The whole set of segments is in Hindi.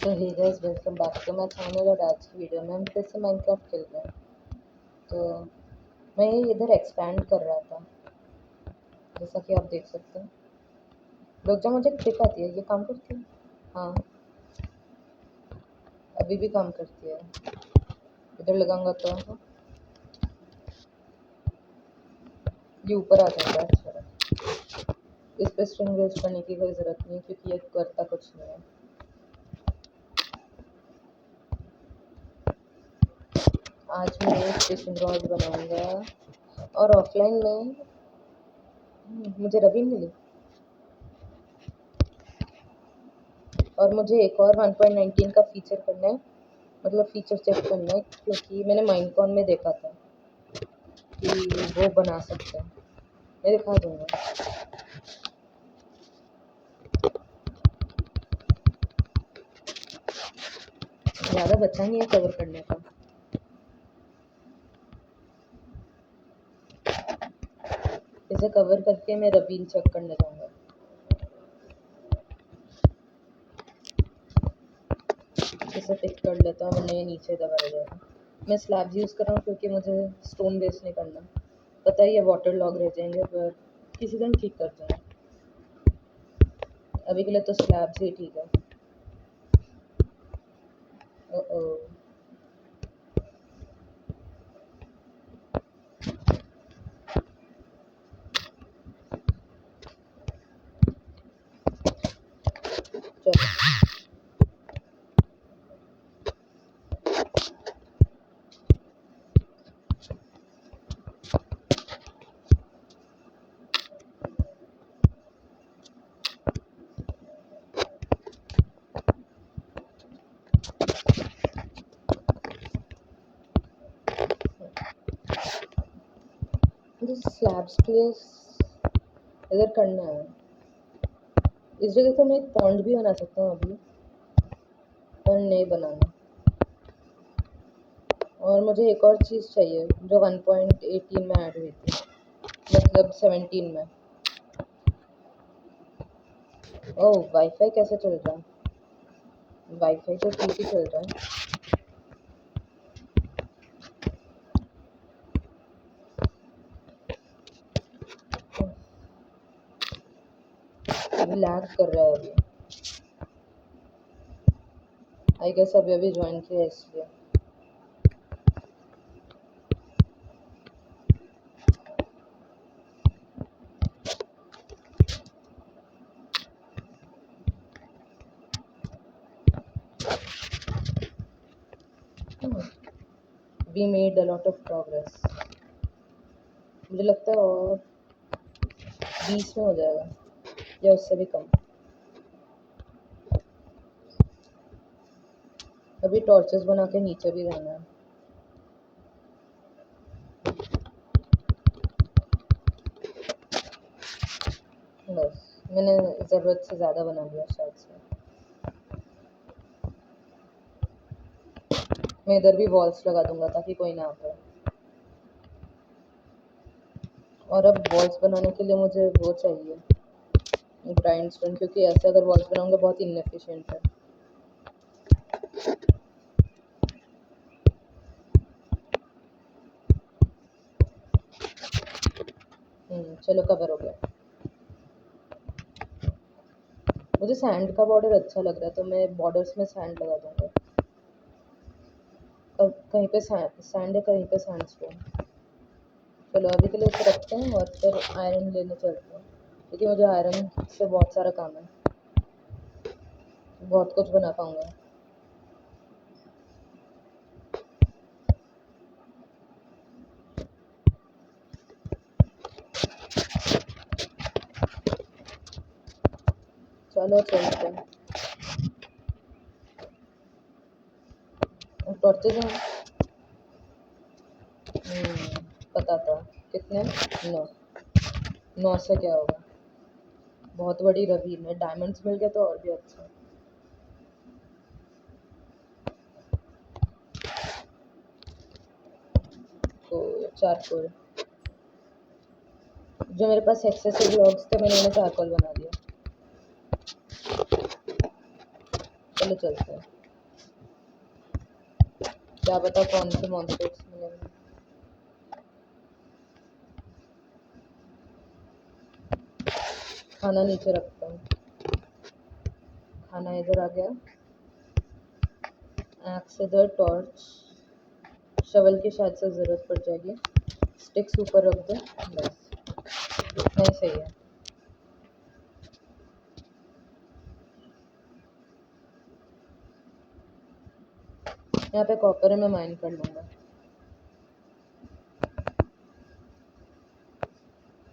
तो hey guys, welcome back to my channel. और आज की वीडियो में हम फिर से माइनक्राफ्ट खेल रहे हैं। तो मैं ये इधर एक्सपैंड कर रहा था, जैसा कि आप देख सकते हैं। रुक जा, मुझे क्लिक आती है। ये काम करती है? हाँ, अभी भी काम करती है। इधर लगाऊंगा तो ये ऊपर आ जाएगा। अच्छा, इस पर स्ट्रिंग वेस्ट करने की कोई ज़रूरत नहीं, क्योंकि ये करता कुछ नहीं है। आज मैं एक फिशिंग रॉड बनाऊंगा और ऑफलाइन में मुझे रबीन मिली। और मुझे एक और 1.19 का फीचर करना है, मतलब फीचर चेक करना है, क्योंकि मैंने माइनकॉन में देखा था कि वो बना सकते हैं। मैं दिखा दूंगा। ज़्यादा बचा नहीं है कवर करने का। इसे कवर करके मैं रबीन चेक करने जाऊंगा। इसे पिक कर लेता हूँ, वरना ये नीचे दबा जाएगा। मैं स्लैब्स यूज़ कर रहा हूँ क्योंकि मुझे स्टोन वेस्ट नहीं करना। पता है ये वाटर लॉग रह जाएंगे, पर किसी दिन ठीक कर दूँगा। अभी के लिए तो स्लैब्स ही ठीक है। ओ चलो, मुझे स्लैब्स प्लेस इधर करना है। इस जगह तो मैं एक पॉन्ड भी बना सकता हूँ अभी, पर नहीं बनाना। और मुझे एक और चीज़ चाहिए जो 1.18 में ऐड हुई थी, मतलब 17 में। ओह, वाईफाई कैसे चल रहा है? वाईफाई तो ठीक ही चल रहा है। लैग कर रहा है अभी। आई गेस अभी ज्वाइन किया है इसलिए। We made a lot of progress. मुझे लगता है और 20 में हो जाएगा या उससे भी कम। अभी टॉर्चेस बना के नीचे भी जाना है। बस मैंने ज़रूरत से ज़्यादा बना लिया शायद से। मैं इधर भी वॉल्स लगा दूंगा ताकि कोई ना आ पाए। और अब वॉल्स बनाने के लिए मुझे वो चाहिए, ग्राइंडस्टोन, क्योंकि ऐसे अगर वॉल्स बनाऊंगा बहुत इनएफिशिएंट है। चलो, कवर हो गया। मुझे सैंड का बॉर्डर अच्छा लग रहा है, तो मैं बॉर्डर्स में सैंड लगा दूंगा। अब कहीं पे सैंड है, कहीं पे सैंडस्टोन। चलो, अभी के लिए इसे रखते हैं और फिर आयरन लेने चलते हैं, क्योंकि मुझे आयरन से बहुत सारा काम है। बहुत कुछ बना पाऊंगा। चलो चलते हैं। टॉर्चेज हैं। पता था। कितने? 9। 9 से क्या होगा? बहुत बड़ी रवीन है। डायमंड्स मिल गए तो और भी अच्छा। तो चारकोल, जो मेरे पास एक्सेसिव लॉग्स थे, मैंने उन्हें चारकोल बना दिया। चलो चलते हैं। क्या पता कौन से मॉन्स्टर्स मिलेंगे। खाना नीचे रखता हूँ। खाना इधर आ गया। एक्स इधर, टॉर्च, शवल की शायद से ज़रूरत पड़ जाएगी। स्टिक्स ऊपर रख दो, बस इतना ही सही है। यहाँ पे कॉपर है, मैं माइन कर लूँगा।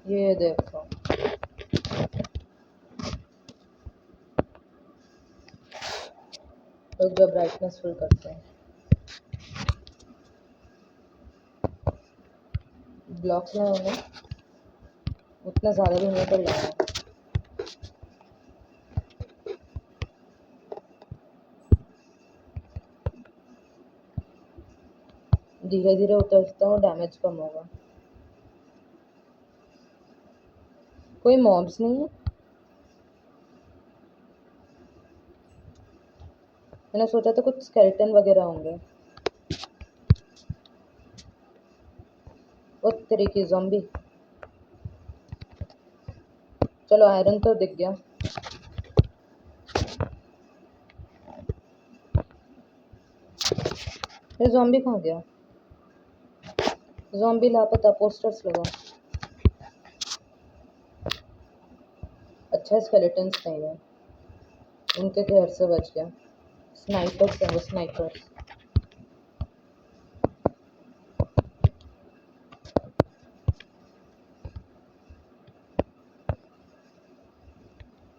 ये देखो, तो जब ब्राइटनेस फुल करते हैं, ब्लॉक्स ना होंगे उतना ज़्यादा भी नहीं कर लेंगे। धीरे धीरे उतरता हूँ, डैमेज कम होगा। कोई मॉब्स नहीं है। मैंने सोचा था कुछ स्केलेटन वगैरह होंगे। वो तेरी की ज़ॉम्बी। चलो आयरन तो दिख गया। ये ज़ॉम्बी कहाँ गया? ज़ॉम्बी लापता, पोस्टर्स लगा। अच्छा स्केलेटन्स नहीं है, उनके घर से बच गया। स्नाइपर्स हैं वो, स्नाइपर्स।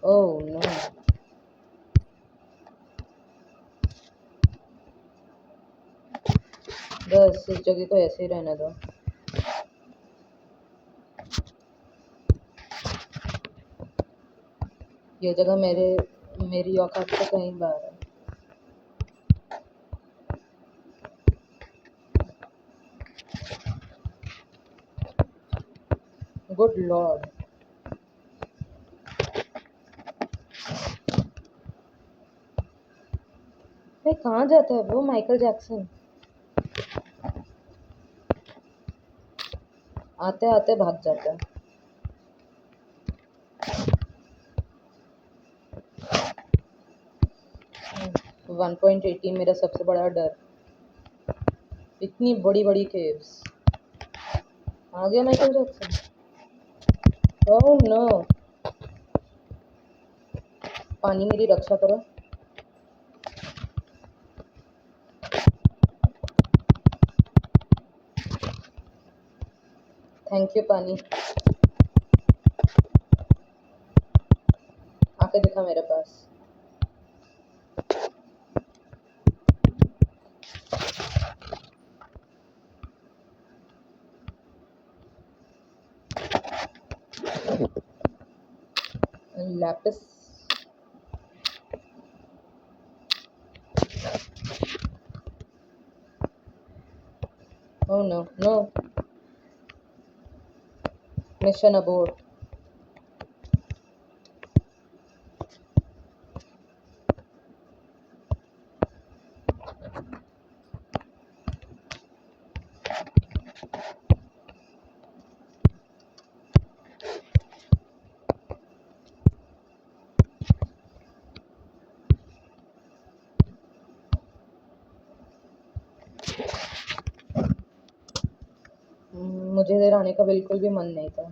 Oh no. बस इस जगह को ऐसे ही रहने दो। ये जगह मेरी औकात से कहीं बाहर है। Good Lord. भाई कहाँ जाता है वो माइकल जैक्सन? आते आते भाग जाता है। 1.18 मेरा सबसे बड़ा डर। इतनी बड़ी बड़ी केव्स। आ गया माइकल जैक्सन। Oh no. पानी मेरी रक्षा करो। थैंक यू पानी। आके दिखा मेरे पास। Lapis. Oh no no. Mission abort. मुझे इधर आने का बिल्कुल भी मन नहीं था।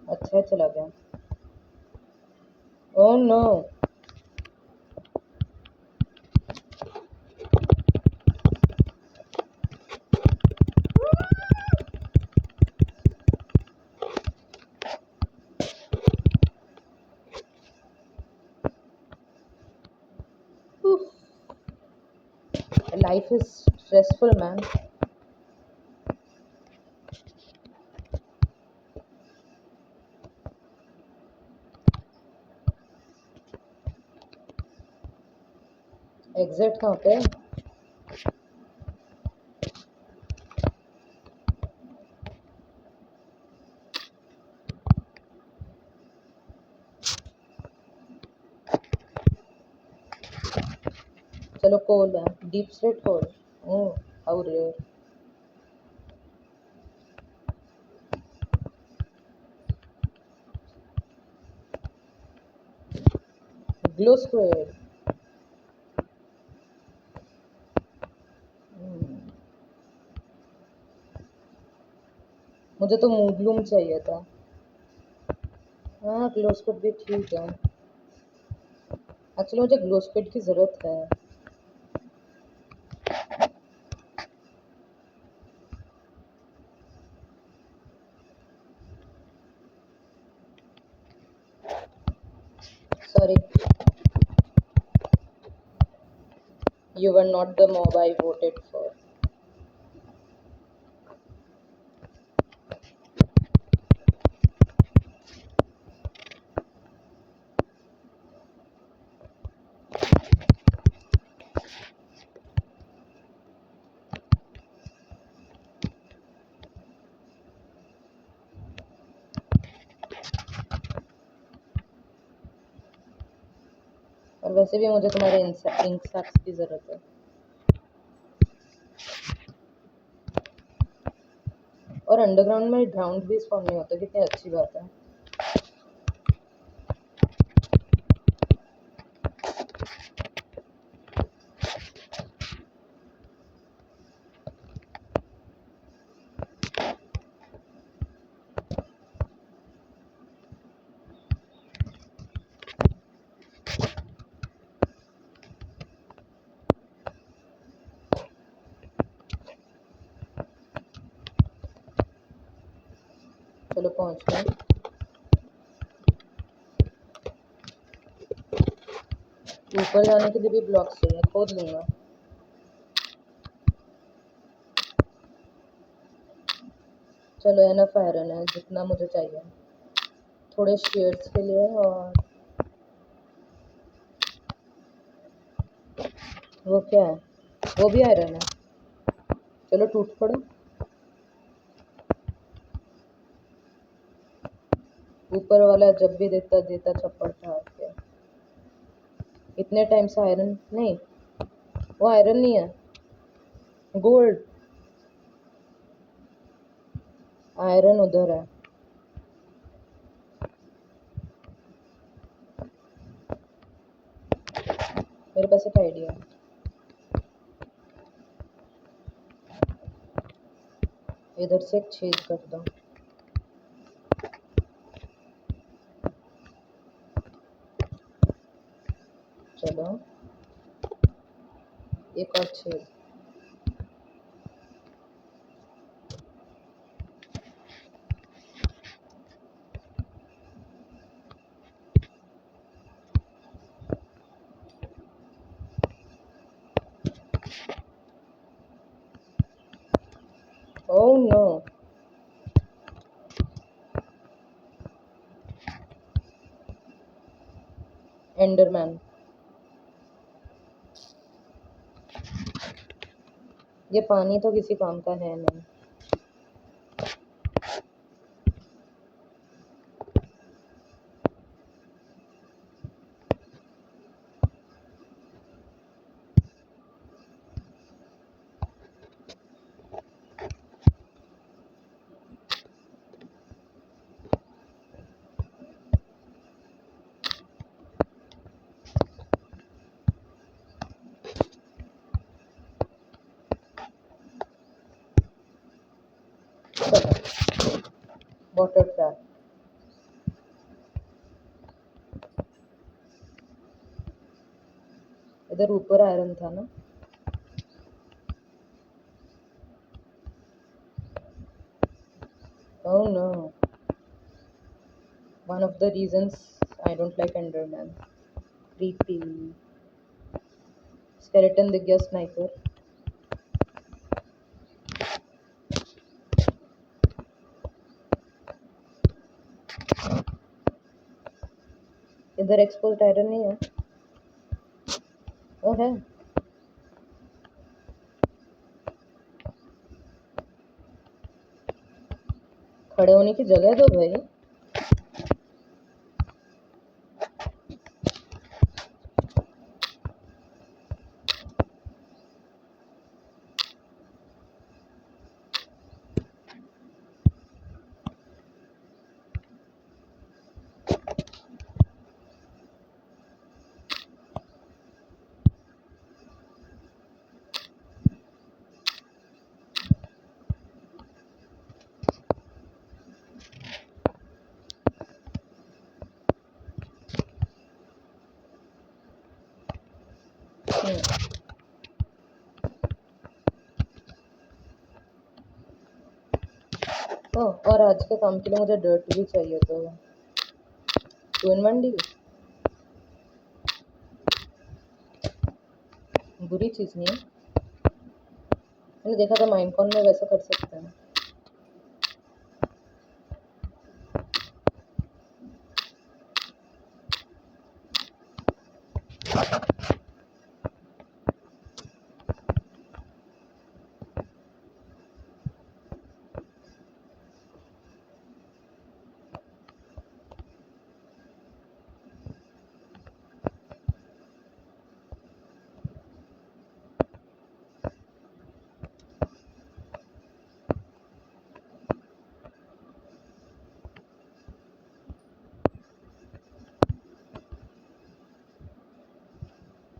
अच्छा चला गया। Oh no. Life is stressful, man. Exit कहाँ पे है? चलो कोल है, deep slate coal. Oh, how rare. Glow square. मुझे तो मूवलूम चाहिए था। हाँ, ग्लो स्क्वाड भी ठीक है। एक्चुअली मुझे ग्लो स्क्वाड की ज़रूरत है। Sorry, you were not the mob I voted for. और वैसे भी मुझे तुम्हारे इंक सैक्स की ज़रूरत है। और अंडरग्राउंड में ड्राउंड भी स्पॉन नहीं होता, कितनी अच्छी बात है। चलो पहुँच गए। ऊपर जाने के लिए भी ब्लॉक्स चाहिए, खोद लूँगा। चलो एनफ आयरन है, जितना मुझे चाहिए। थोड़े शेयर्स के लिए। और वो क्या है? वो भी आयरन है। चलो टूट पड़ो। ऊपर वाला जब भी देता देता चप्पड़ था क्या? इतने टाइम से आयरन नहीं, वो आयरन नहीं है, गोल्ड। आयरन उधर है। मेरे पास एक आइडिया है। इधर से एक छेद कर दो। चलो एक और छेद। Oh no, Enderman. ये पानी तो किसी काम का है नहीं। चलो वाटर ट्रैप। इधर ऊपर आयरन था ना? Oh no, one of the reasons I don't like Enderman. Creepy। Skeleton दिख गया, स्नाइपर। इधर एक्सपोज्ड आयरन नहीं है? ओ है। खड़े होने की जगह दो भाई। और आज के काम के लिए मुझे डर्ट भी चाहिए, तो 2 in 1 डील बुरी चीज़ नहीं है। मैंने देखा था माइनकॉन में वैसा कर सकते हैं।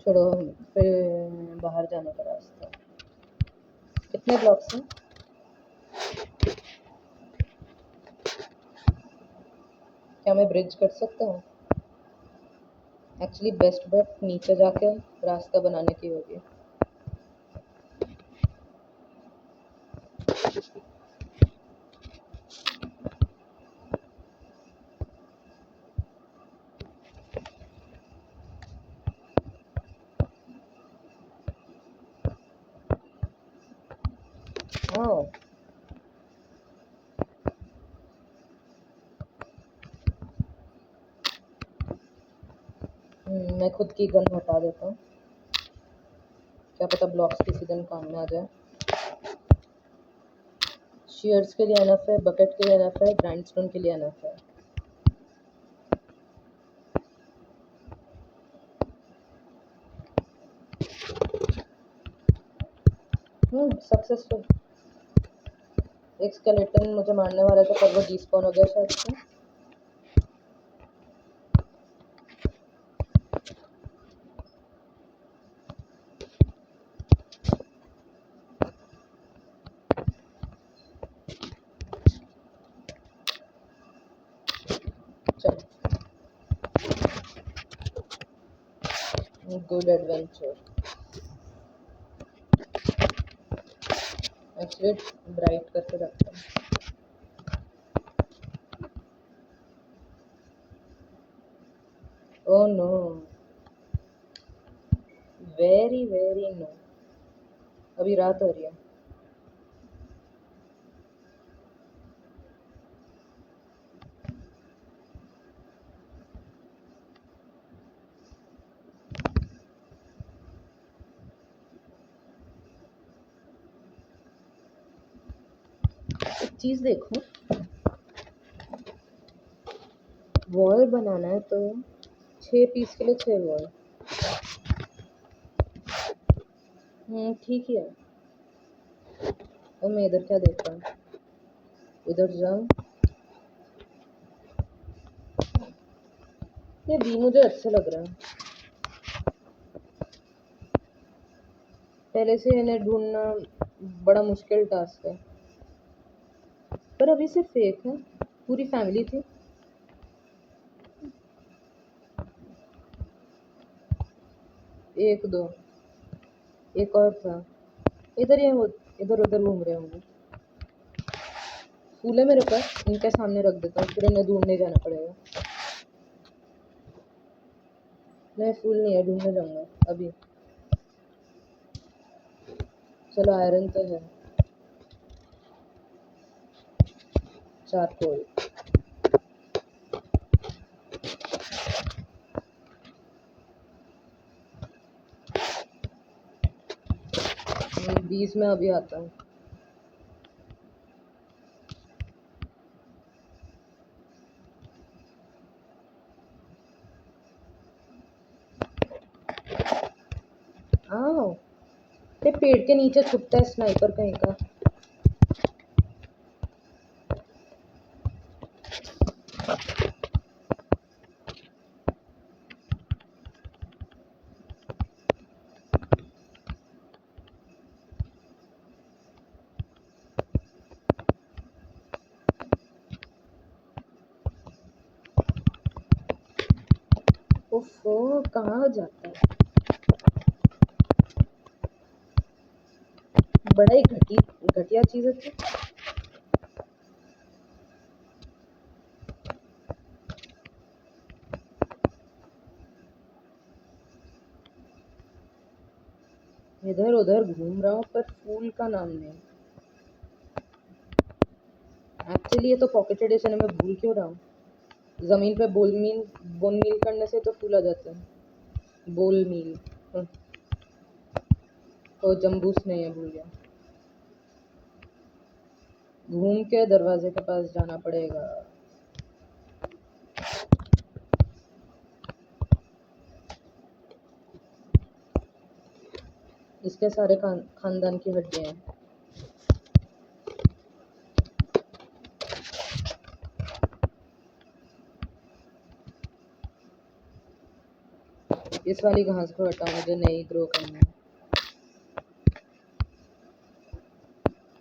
छोड़ो, फिर बाहर जाने का रास्ता। कितने ब्लॉक्स हैं? क्या मैं ब्रिज कर सकता हूँ? एक्चुअली बेस्ट बेट नीचे जाके रास्ता बनाने की होगी। हाँ, मैं खुद की गन हटा देता हूँ, क्या पता ब्लॉक्स किसी दिन काम में आ जाए। शीयर्स के लिए एनफ है, बकेट के लिए एनफ है, ग्राइंडस्टोन के लिए एनफ है। सक्सेसफुल। एक स्केलेटन मुझे मारने वाला था, पर वो डिस्पॉन हो गया शायद से। Good adventure. एक्चुअली ब्राइट करके रखता हूँ। Oh no, very very no. अभी रात हो रही है। एक चीज़ देखो, वॉल बनाना है तो 6 पीस के लिए 6 वॉल। ठीक ही है। और मैं इधर क्या देख रहा हूँ? इधर जाऊँ? ये बी मुझे अच्छा लग रहा है। पहले से इन्हें ढूंढना बड़ा मुश्किल टास्क है, पर अभी से फेक है। पूरी फैमिली थी। एक दो, एक और था। इधर ये इधर उधर घूम रहे होंगे। फूल है मेरे पास, इनके सामने रख देता हूँ, फिर इन्हें ढूंढने जाना पड़ेगा। नहीं, फूल नहीं है, ढूंढने जाऊंगा अभी। चलो, आयरन तो है। चारकोल। 20 में अभी आता हूँ। आओ, ये पेड़ के नीचे छुपता है स्नाइपर कहीं का। ओफो, कहाँ जाता है? बड़ा ही घटिया चीज है तो। इधर उधर घूम रहा हूँ पर फूल का नाम नहीं। एक्चुअली ये तो पॉकेट एडिशन है, मैं भूल क्यों रहा हूँ। जमीन पे बोन मील करने से तो फूल आ जाते हैं। बोल मील। तो जम्बूस नहीं है, भूल गया। घूम के दरवाजे के पास जाना पड़ेगा। इसके सारे खानदान की हड्डियां हैं। इस वाली घास को हटाओ, मुझे नई ग्रो करनी है।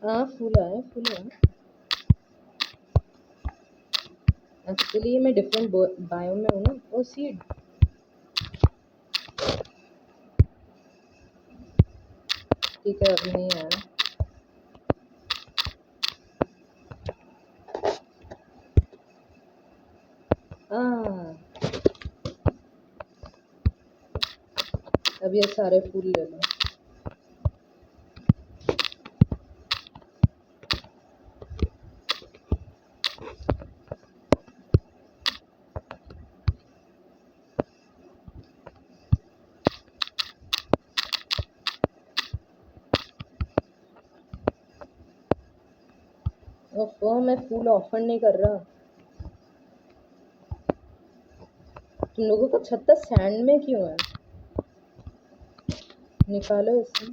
हाँ फूल है, फूल है। एक्चुअली मैं डिफरेंट बायो में हूँ ना। ओ सीड। ठीक है, अभी नहीं आया। अब ये सारे फूल ले लो। ओफो, मैं फूल ऑफर नहीं कर रहा। तुम लोगों का छत्ता सैंड में क्यों है? निकालो इसे।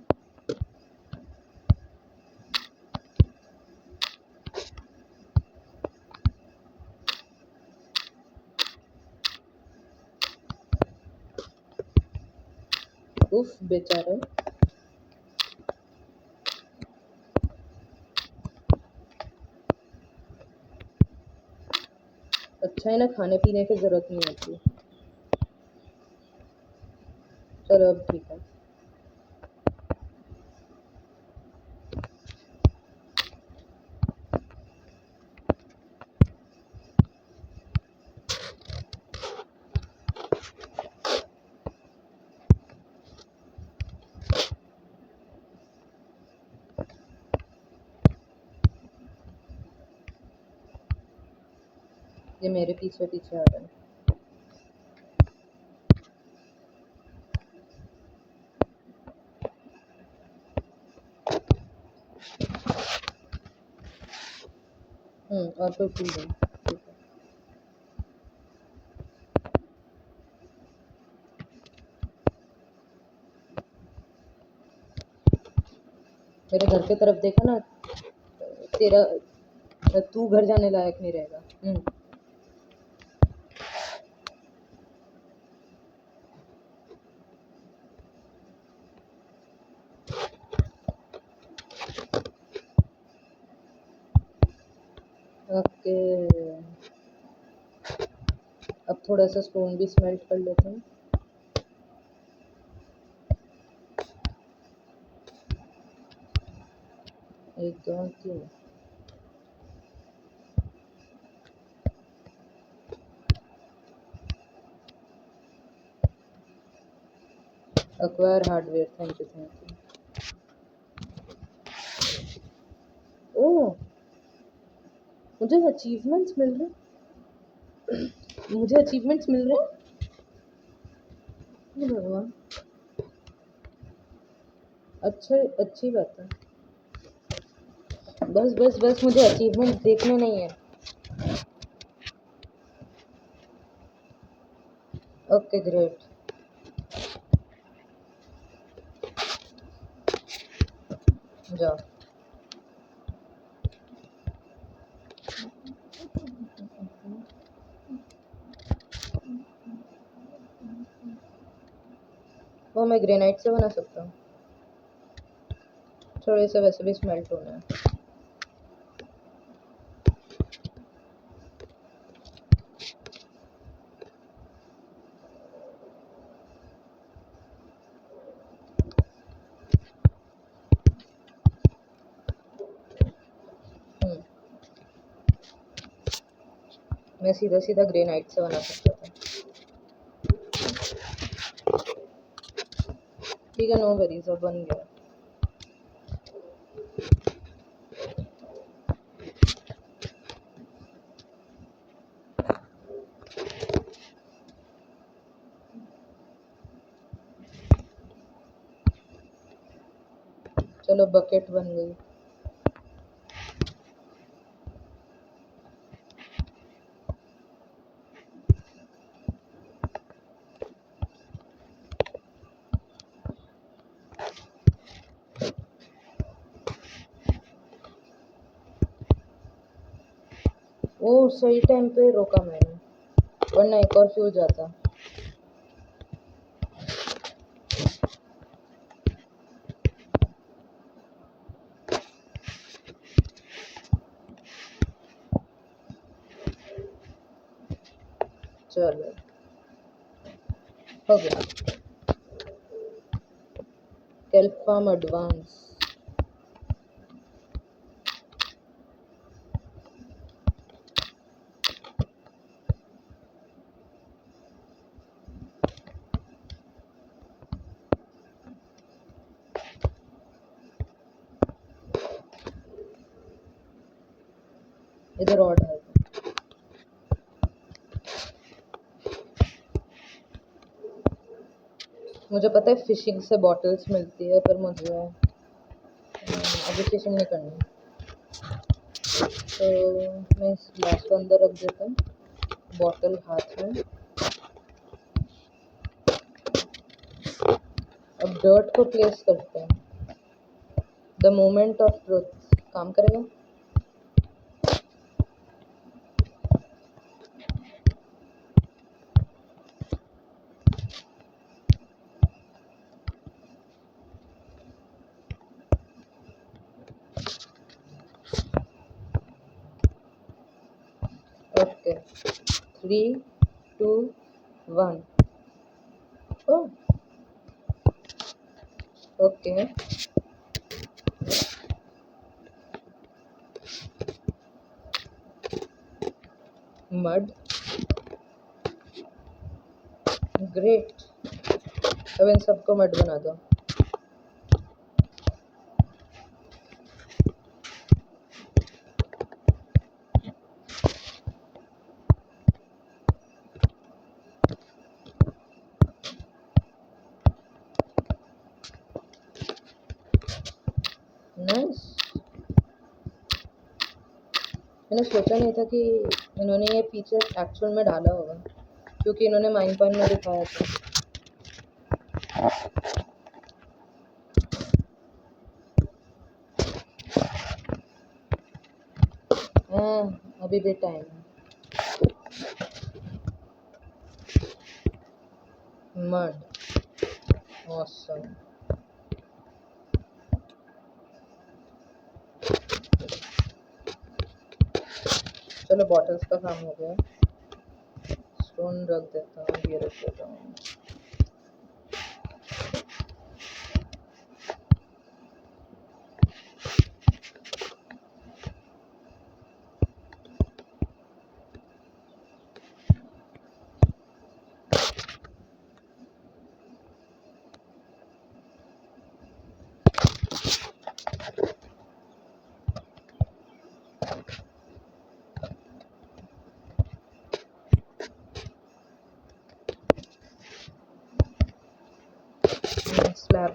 उफ बेचारे। अच्छा है ना, खाने पीने की जरूरत नहीं होती। चलो अब ठीक है। ये मेरे पीछे पीछे आ रहा है। और कोई फूल नहीं। ठीक है। मेरे घर की तरफ देखा ना, तेरा तू घर जाने लायक नहीं रहेगा। ओके, अब थोड़ा सा स्टोन भी स्मेल्ट कर लेते हैं। एक दो तीन। Acquire hardware, thank you thank you. Oh, मुझे अचीवमेंट्स मिल रहे। मुझे अचीवमेंट्स मिल रहे हैं। हे भगवान, अच्छा, अच्छी बात है। बस बस बस, मुझे अचीवमेंट देखने नहीं है। Okay great. जाओ। वो मैं ग्रेनाइट से बना सकता हूँ। थोड़े से वैसे भी स्मेल्ट होना है। मैं सीधा सीधा ग्रेनाइट से बना सकता था। ठीक है, नो वरीज, अब बन गया। चलो बकेट बन गई। वो सही टाइम पे रोका मैंने, वरना एक और फ्यूज जाता। चलो हो गया। Kelp farm advance. इधर और डाल दो। मुझे पता है फिशिंग से बॉटल्स मिलती है, पर मुझे अभी फिशिंग नहीं करनी, तो मैं इस ग्लास को अंदर रख देता हूँ, बॉटल हाथ में। अब डर्ट को प्लेस करते हैं। द मोमेंट ऑफ ट्रुथ काम करेगा। ओके, 3, 2, 1। Okay, mud, great. अब इन सबको मड बना दो। नाइस। मैंने सोचा नहीं था कि इन्होंने ये फीचर एक्चुअल में डाला होगा, क्योंकि इन्होंने माइनपॉइंट में दिखाया था। अभी भी टाइम है। Mud, awesome. चलो बॉटल्स का काम हो गया। स्टोन रख देता हूँ, ये रख देता हूँ। स्लैब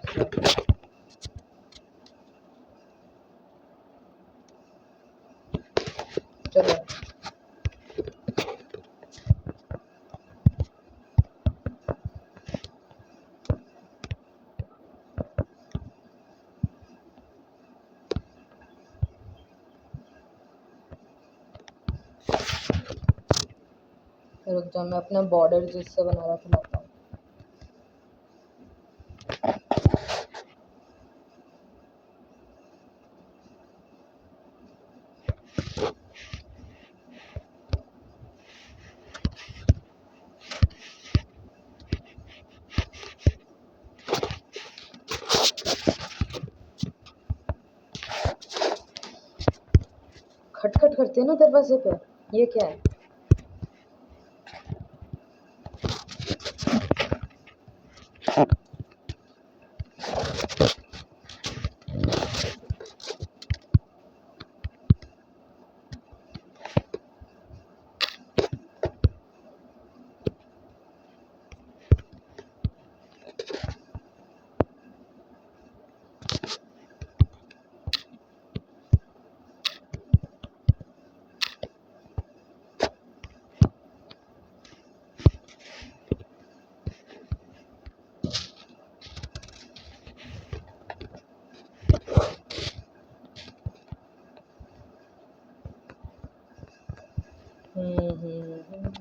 चलो। रुक जा, मैं अपना बॉर्डर जिससे बना रहा था लाता हूँ। खटखट करते हैं ना दरवाजे पे, ये क्या है? हम्म।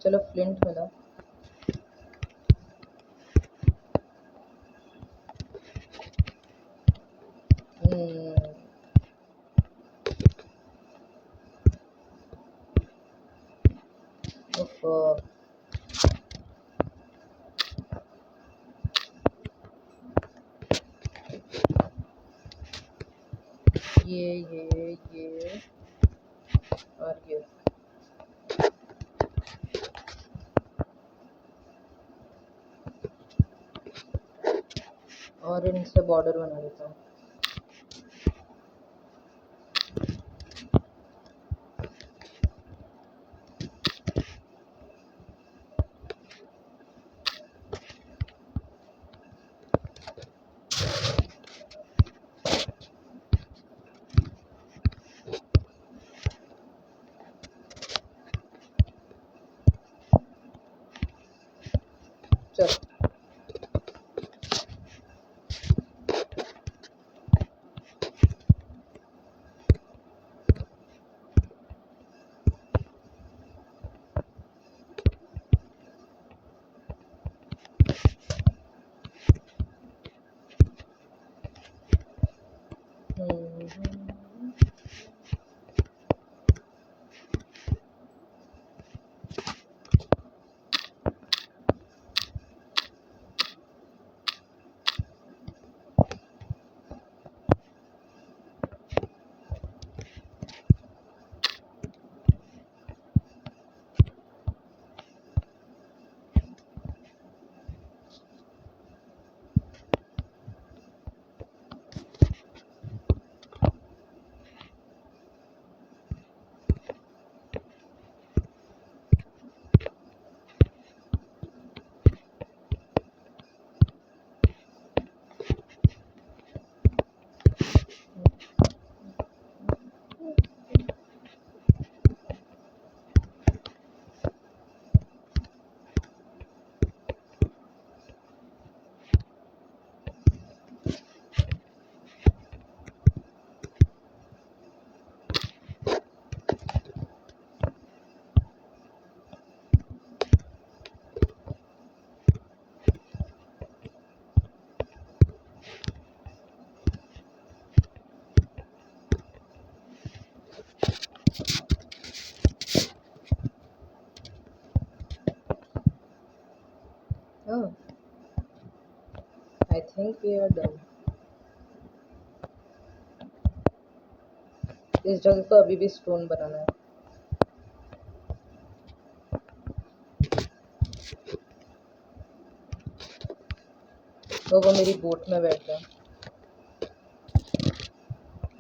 चलो फ्लिंट मिला। उफ, ये और ये। और इनसे बॉर्डर बना देता हूँ। चल I think we are done. इस जगह को अभी भी स्टोन बनाना है। तो वो मेरी बोट में बैठ गया।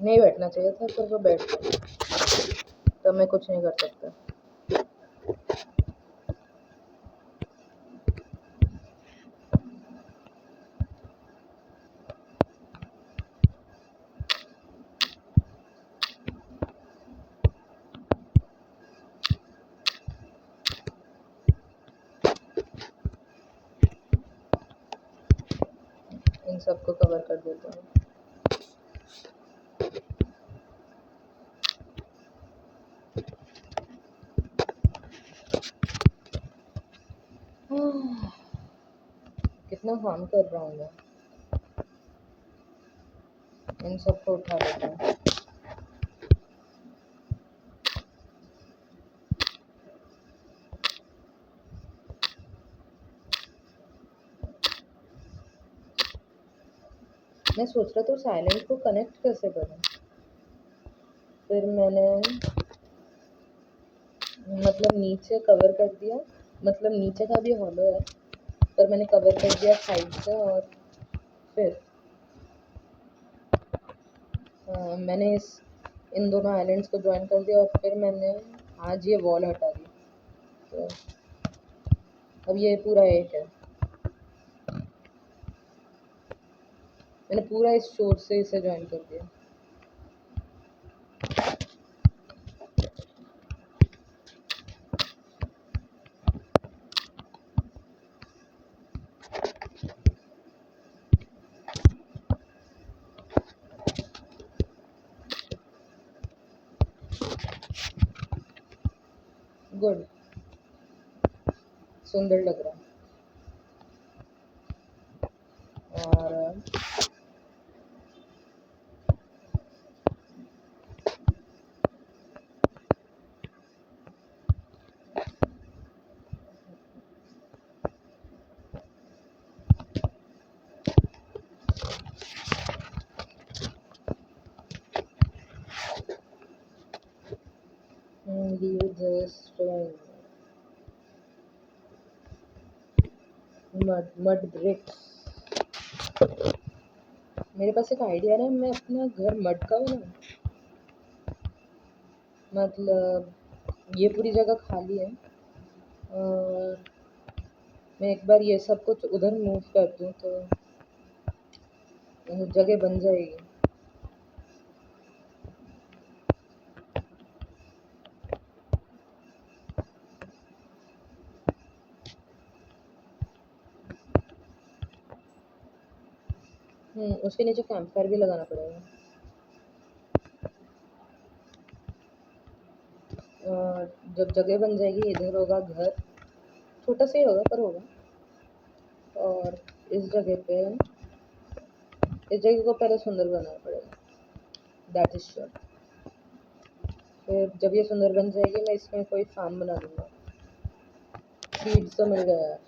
नहीं बैठना चाहिए था, पर वो बैठ गया, तो मैं कुछ नहीं कर सकता। इन सबको कवर कर देता हूँ। कितना काम कर रहा हूँ मैं। इन सबको उठा लेता हूँ। मैं सोच रहा था उस आइलैंड को कनेक्ट कैसे करूँ। फिर मैंने मतलब नीचे कवर कर दिया, मतलब नीचे का भी हॉलो है, पर मैंने कवर कर दिया साइड से। और फिर मैंने इन दोनों आइलैंड्स को ज्वाइन कर दिया, और फिर मैंने आज ये वॉल हटा दी। तो अब ये पूरा एक है। मैंने पूरा इस शोर से इसे ज्वाइन कर दिया। गुड, सुंदर लग रहा है। और leave this drawing. Mud bricks. मेरे पास एक आइडिया है, मैं अपना घर मड का बनाऊं। मतलब ये पूरी जगह खाली है और मैं एक बार ये सब कुछ उधर मूव कर दूं तो जगह बन जाएगी। उसके नीचे कैंप फायर भी लगाना पड़ेगा। और जब जगह बन जाएगी, इधर होगा घर, छोटा सा ही होगा पर होगा। और इस जगह को पहले सुंदर बनाना पड़ेगा, दैट इज श्योर। फिर जब ये सुंदर बन जाएगी, मैं इसमें कोई फार्म बना दूंगा। सीड्स तो मिल गया यार,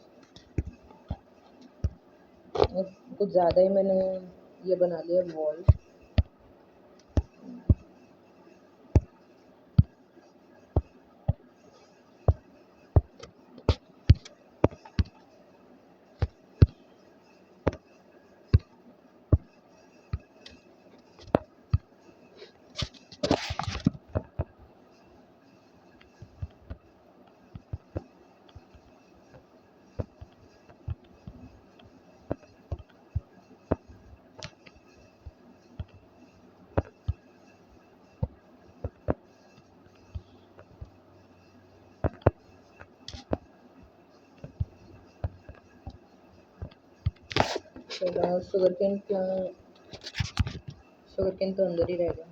कुछ ज़्यादा ही मैंने ये बना लिया वॉल। शुगर केन तो अंदर ही रहेगा।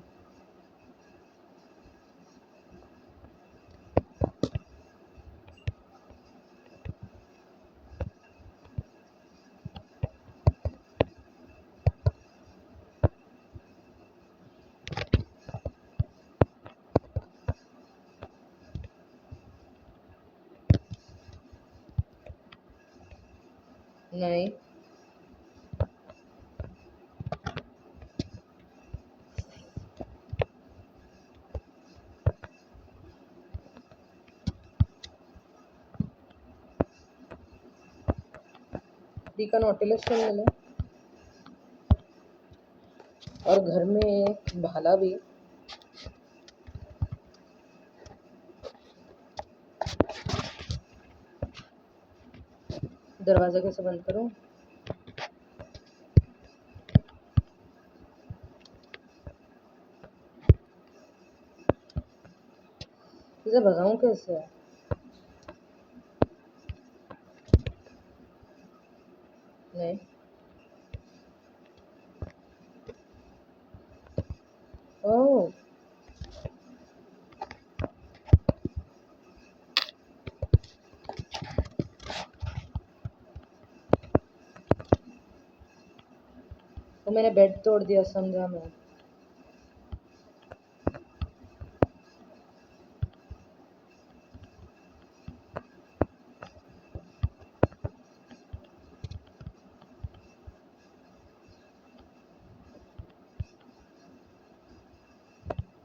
नहीं, फ्री का नॉटिलस शेल मिला और घर में एक भाला भी। दरवाज़ा कैसे बंद करूं? इसे भगाऊं कैसे? नहीं, ओह तो मैंने बेड तोड़ दिया, समझा मैं।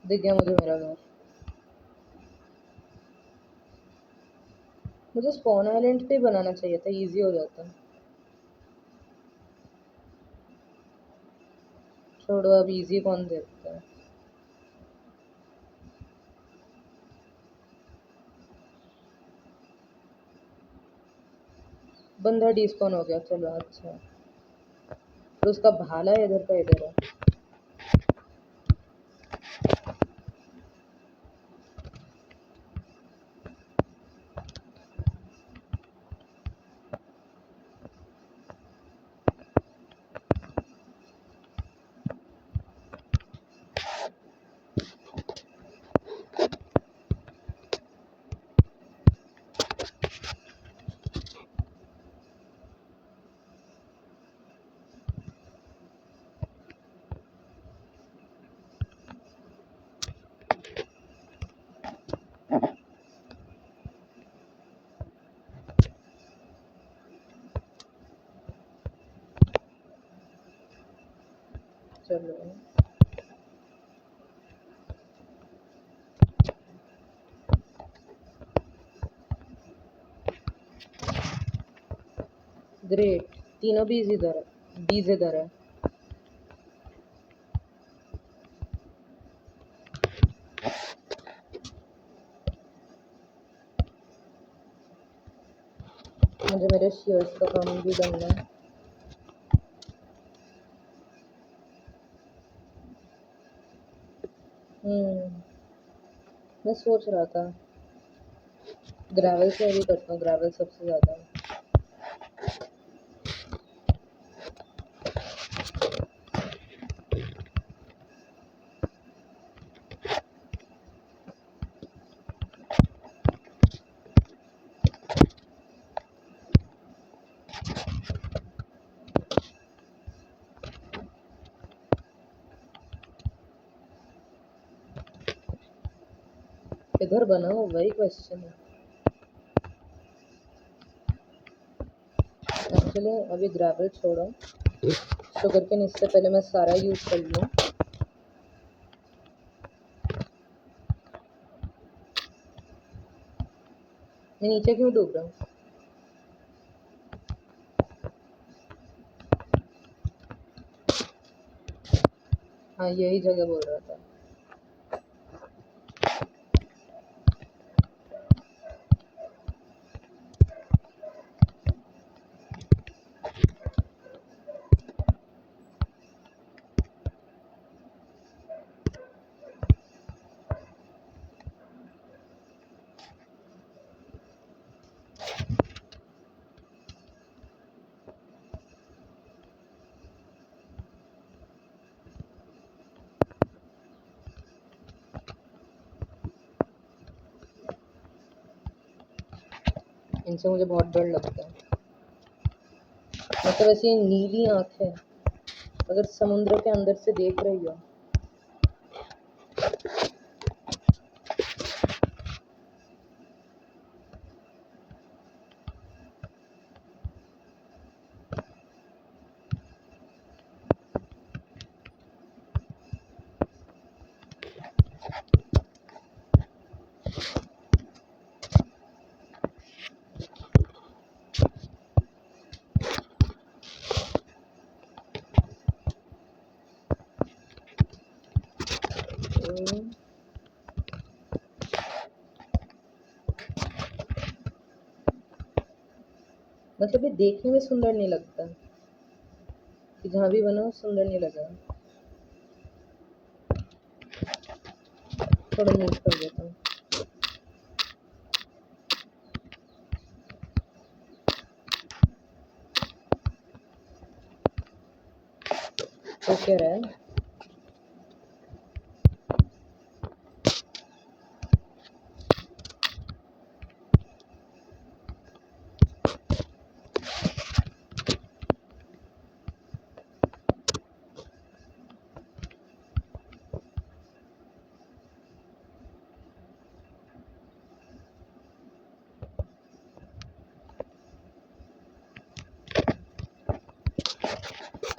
दिख गया मुझे मेरा घर। मुझे स्पॉन आइलैंड पे बनाना चाहिए था, इजी हो जाता। छोड़ो, अब इजी कौन देखता है। बंदा डिस्पॉन हो गया, चलो अच्छा। तो उसका भाला इधर का इधर है। चलो ग्रेट, तीनों बीज इधर है। मुझे मेरे शेयर्स का काम भी करना है। मैं सोच रहा था ग्रेवल से भी करता हूँ, ग्रेवल सबसे ज़्यादा है। इधर बनाओ, वही क्वेश्चन है। एक्चुअली अभी ग्रेवल छोड़ो, शुगर केन इससे पहले मैं सारा यूज़ कर लूँ। मैं नीचे क्यों डूब रहा हूँ? हाँ, यही जगह बोल रहा था। इनसे मुझे बहुत डर लगता है। मतलब ऐसी नीली आँखें, अगर समुद्र के अंदर से देख रही हो। मतलब ये देखने में सुंदर नहीं लगता, कि जहाँ भी बनाओ सुंदर नहीं लगा। थोड़ा मूव कर देता हूँ। तो क्या रहा है?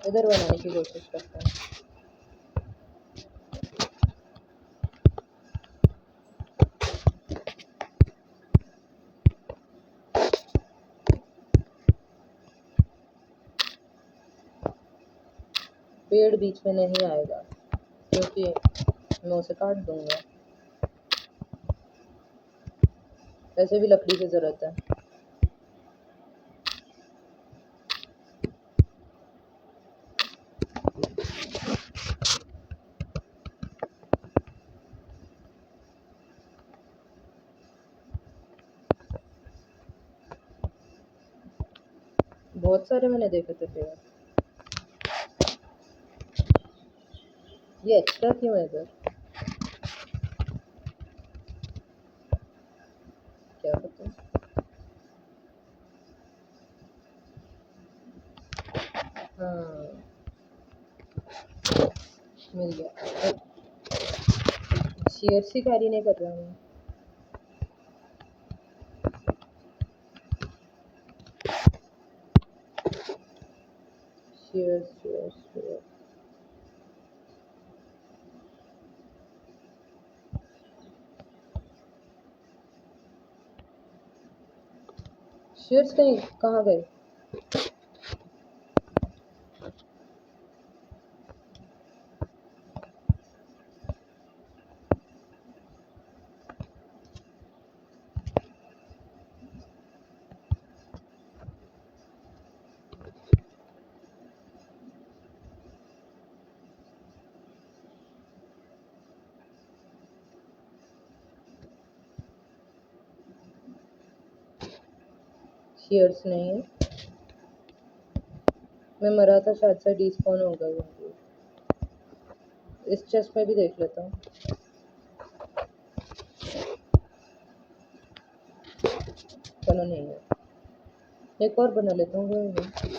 इधर बनाने की कोशिश करता हूँ। पेड़ बीच में नहीं आएगा क्योंकि मैं उसे काट दूंगा। वैसे भी लकड़ी की ज़रूरत है। बहुत सारे मैंने देखे थे पेड़। ये एक्स्ट्रा क्यों है इधर? क्या पता। हाँ, मिल गया। शेयर से कैरी नहीं कर रहा हूँ। Share share share. शेयर्स कहीं कहाँ गए? शेयर्स नहीं है। मैं मरा था शायद से डिस्पॉन हो गई होंगी। इस चेस्ट में भी देख लेता हूँ। चलो नहीं है, एक और बना लेता हूँ। कोई नहीं।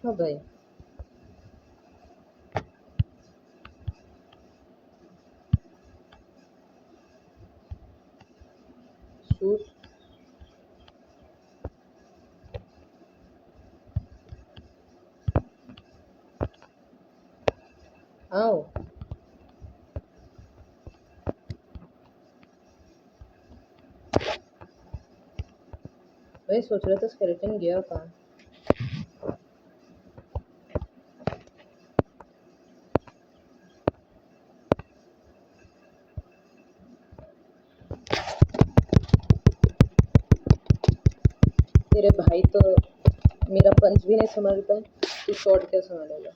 हाँ भाई, शूट। आओ। वही सोच रहा था स्केलेटन गया कहाँ। तेरे भाई तो मेरा पंच भी नहीं समझ पाए, तू शॉट क्या संभालेगा?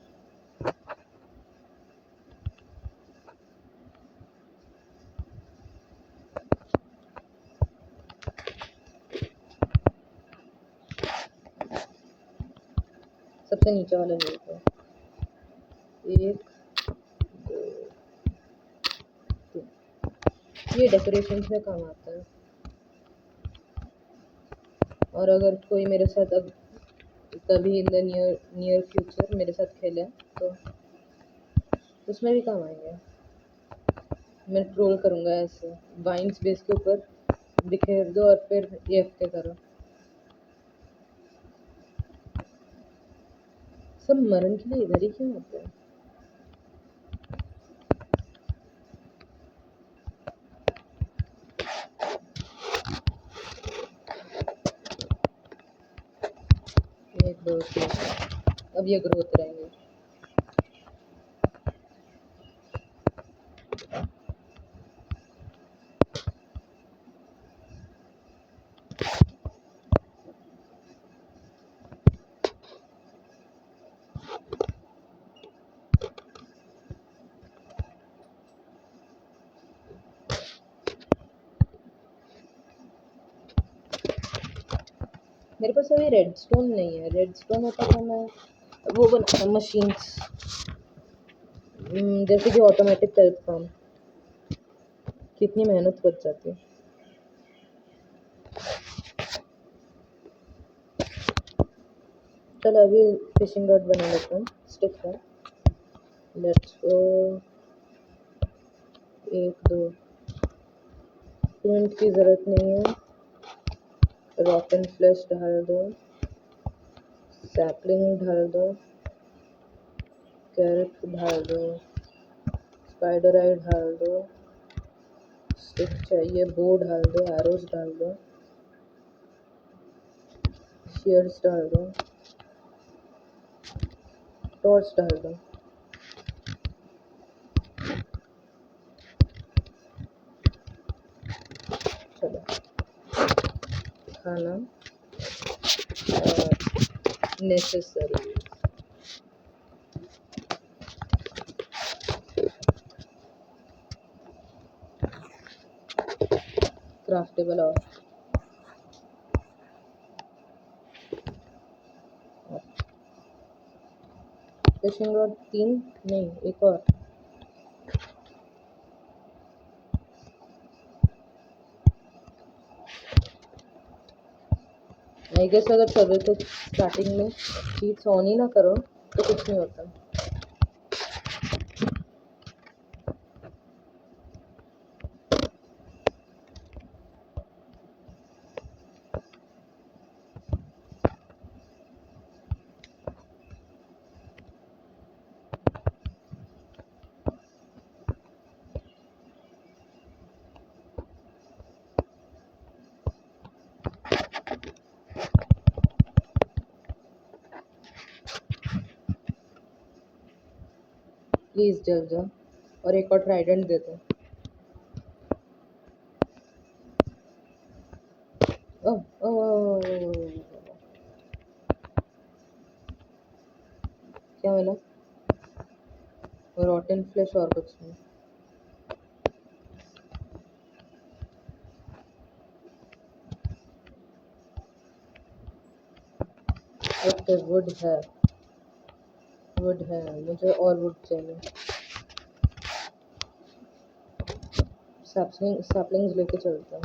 सबसे नीचे वाला नहीं था। एक, दो, तीन। ये डेकोरेशन में काम आता है। और अगर कोई मेरे साथ अब कभी इन द नियर फ्यूचर मेरे साथ खेले तो उसमें भी काम आएंगे। मैं ट्रोल करूँगा ऐसे, वाइन्स बेस के ऊपर बिखेर दो और फिर AFK करो। सब मरण के लिए इधर ही क्यों आते हैं? एक दो तीन, अब ये ग्रोथ रहेंगे। मेरे पास अभी रेडस्टोन नहीं है। रेडस्टोन होता तो मैं वो बनाता मशीन्स, जैसे कि ऑटोमेटिक टर्फ फार्म। कितनी मेहनत बच जाती है। चल अभी फिशिंग रॉड बना लेता हूँ, स्टिक है। Let's go. एक दो, सीमेंट की ज़रूरत नहीं है। रॉक एंड फ्लैश डाल दो, सैपलिंग डाल दो, कैरेट डाल दो, स्पाइडर आई डाल दो, स्टिक चाहिए, बो डाल दो, एरोज डाल दो, शेयर्स डाल दो, टॉर्च डाल दो। चलो खाना नेसेसरी। क्राफ्टेबल और फिशिंग रॉड 3 नहीं, एक और। आई गेस अगर सर्वर पे स्टार्टिंग में चीट्स ऑन ही ना करो तो कुछ नहीं होता। प्लीज जल्द जा, और एक और ट्राइडेंट दे दो। ओह ओह, क्या मिला? रॉटन फ्लेश और कुछ नहीं। ओके, वुड है, वुड है, मुझे और वुड चाहिए। सैपलिंग्स लेके चलते हैं।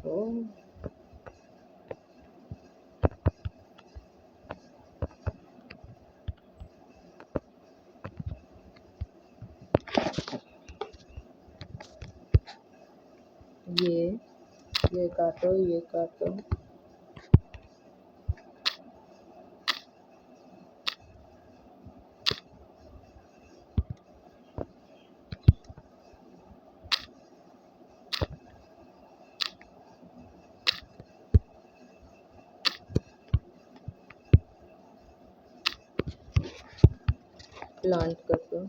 ओह, ये काटो, ये काटो। प्लांट कर दो।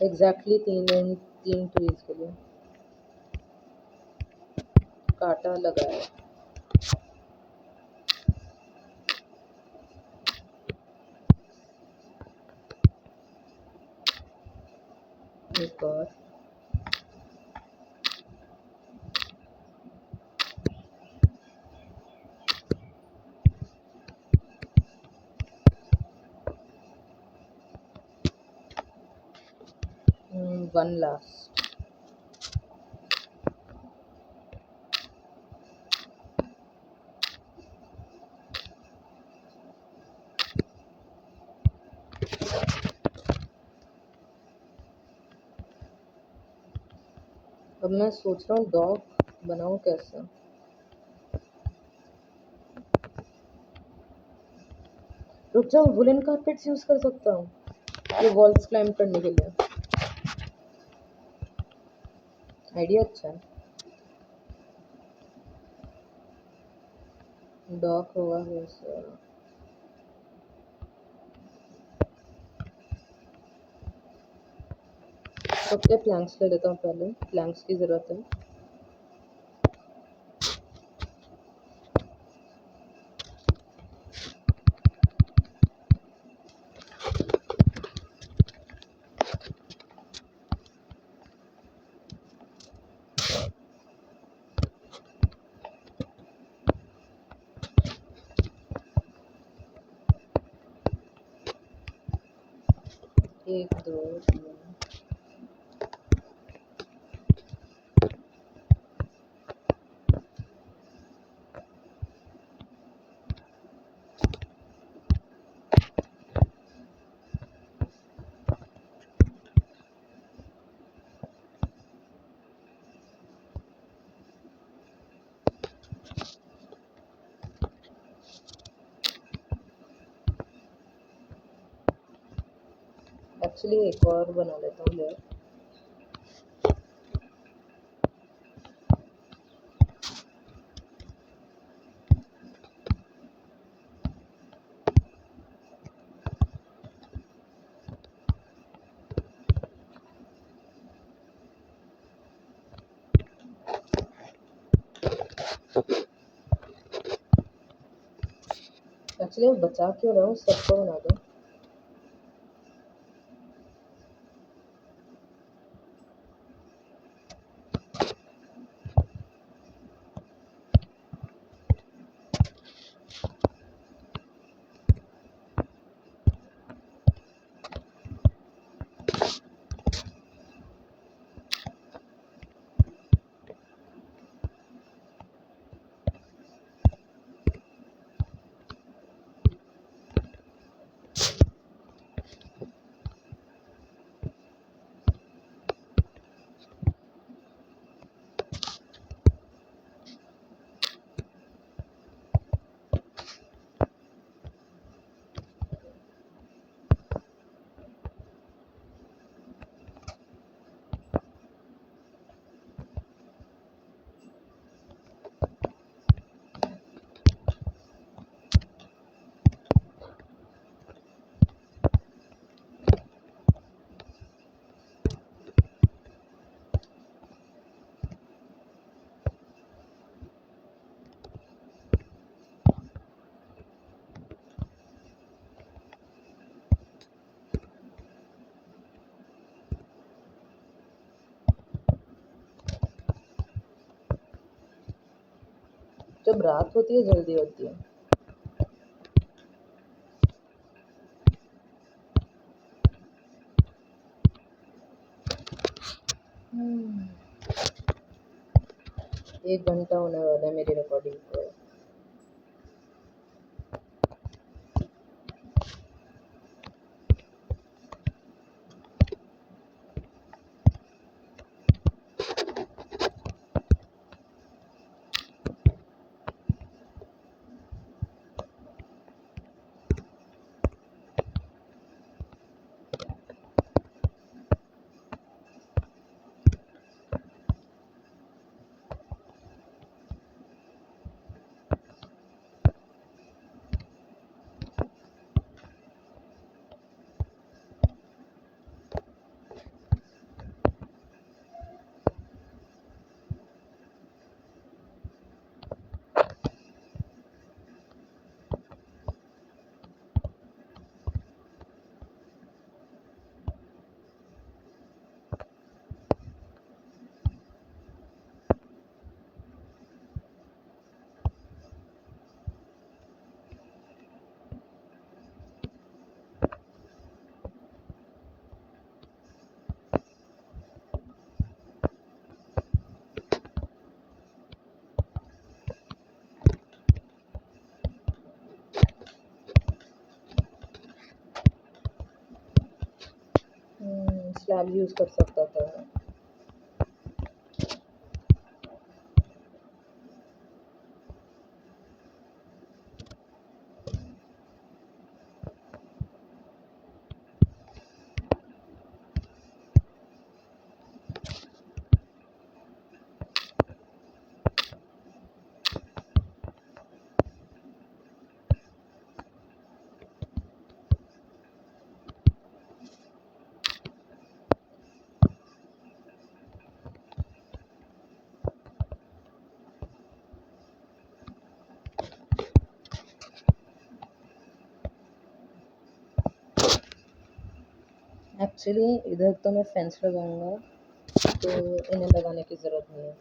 एग्जैक्टली 3 ट्रीज के लिए काटा लगाया। एक और। One last. अब मैं सोच रहा हूँ डॉग बनाऊँ कैसे। रुक जाओ, वुलन कारपेट्स यूज कर सकता हूँ ये वॉल्स क्लाइंब करने के लिए। आइडिया अच्छा है। डॉग होगा वैसे। सबके प्लैंक्स ले लेता हूँ, पहले प्लैंक्स की ज़रूरत है। एक, दो, तीन। एक्चुअली एक और बना लेता हूँ लेयर। एक्चुअली मैं बचा क्यों रहा हूँ, सबको बना दो। जब रात होती है जल्दी होती है। हम्म, 1 घंटा होने वाला है मेरी रिकॉर्डिंग को। स्लैब यूज कर सकता था। एक्चुअली इधर तो मैं फेंस लगाऊंगा, तो इन्हें लगाने की ज़रूरत नहीं है।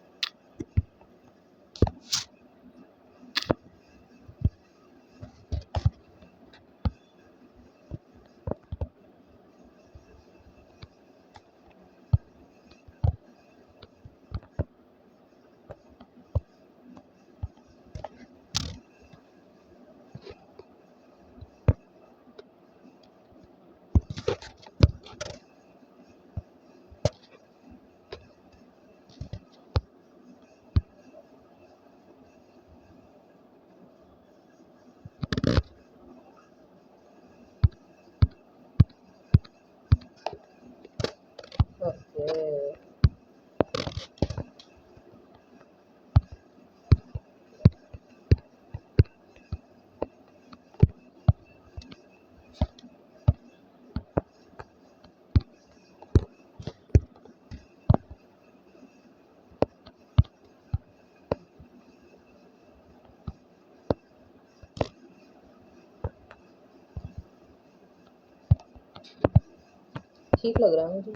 ठीक लग रहा है मुझे।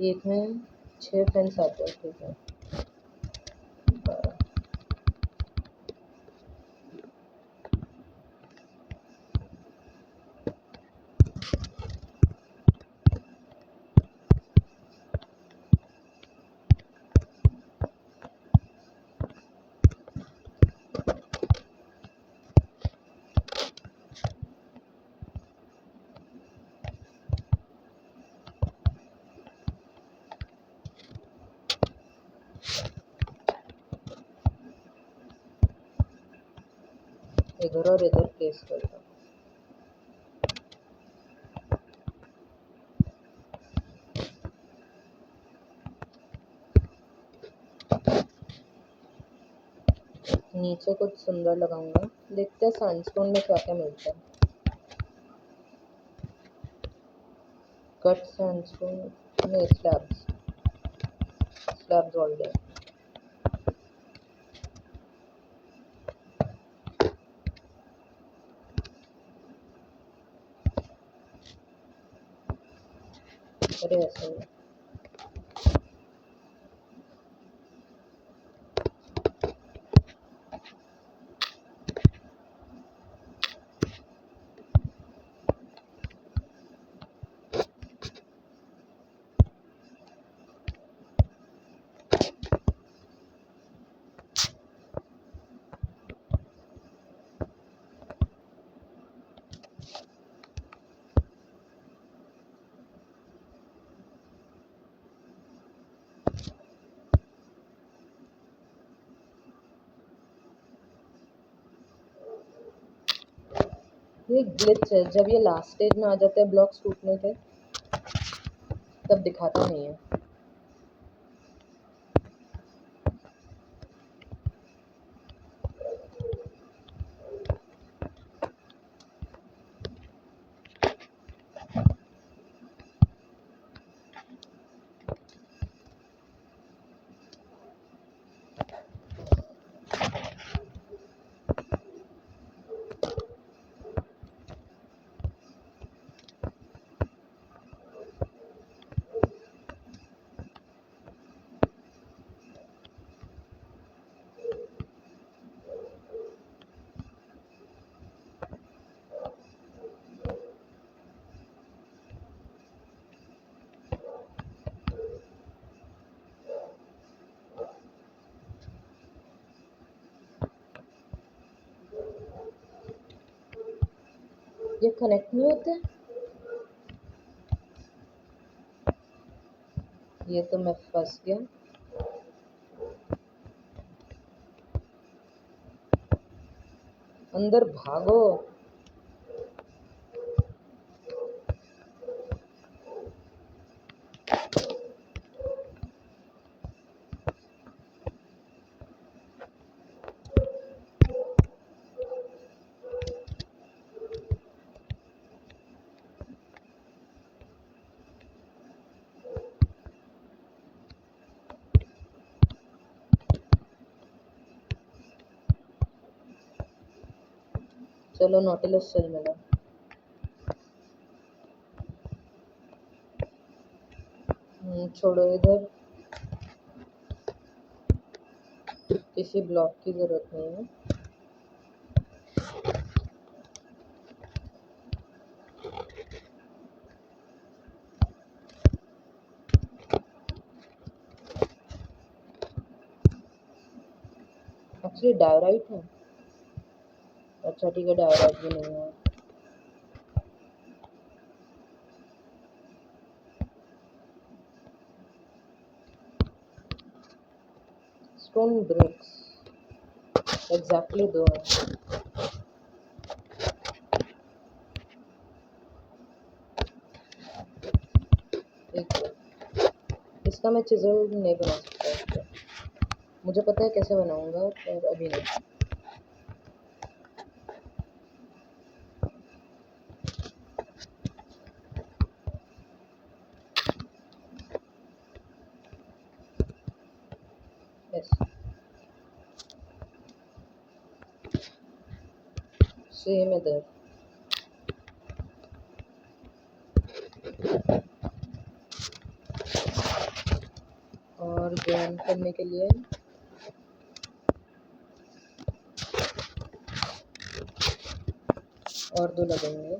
एक में 6 पेन्स आते हैं, ठीक है। इधर और इधर प्लेस करता हूँ। नीचे कुछ सुंदर लगाऊंगा। देखते हैं सैंडस्टोन में क्या क्या मिलता है। कट सैंडस्टोन में स्लैब्स ऑल डे। अरे ऐसे नहीं। ये ग्लिच है, जब ये लास्ट स्टेज में आ जाते हैं ब्लॉक्स टूटने के, तब दिखाता नहीं है। ये कनेक्ट नहीं होते। ये तो मैं फंस गया। अंदर भागो। चलो नॉटिलस चल मिला। छोड़ो इधर, किसी ब्लॉक की जरूरत नहीं है। एक्चुअली डायराइट है। अच्छा ठीक है, डायराइट भी नहीं है। स्टोन ब्रिक्स एग्जैक्टली 2 है। एक इसका मैं चिजल नहीं बना सकता। मुझे पता है कैसे बनाऊंगा, पर अभी नहीं। यस। सेम इधर। और ज्वाइन करने के लिए और 2 लगेंगे।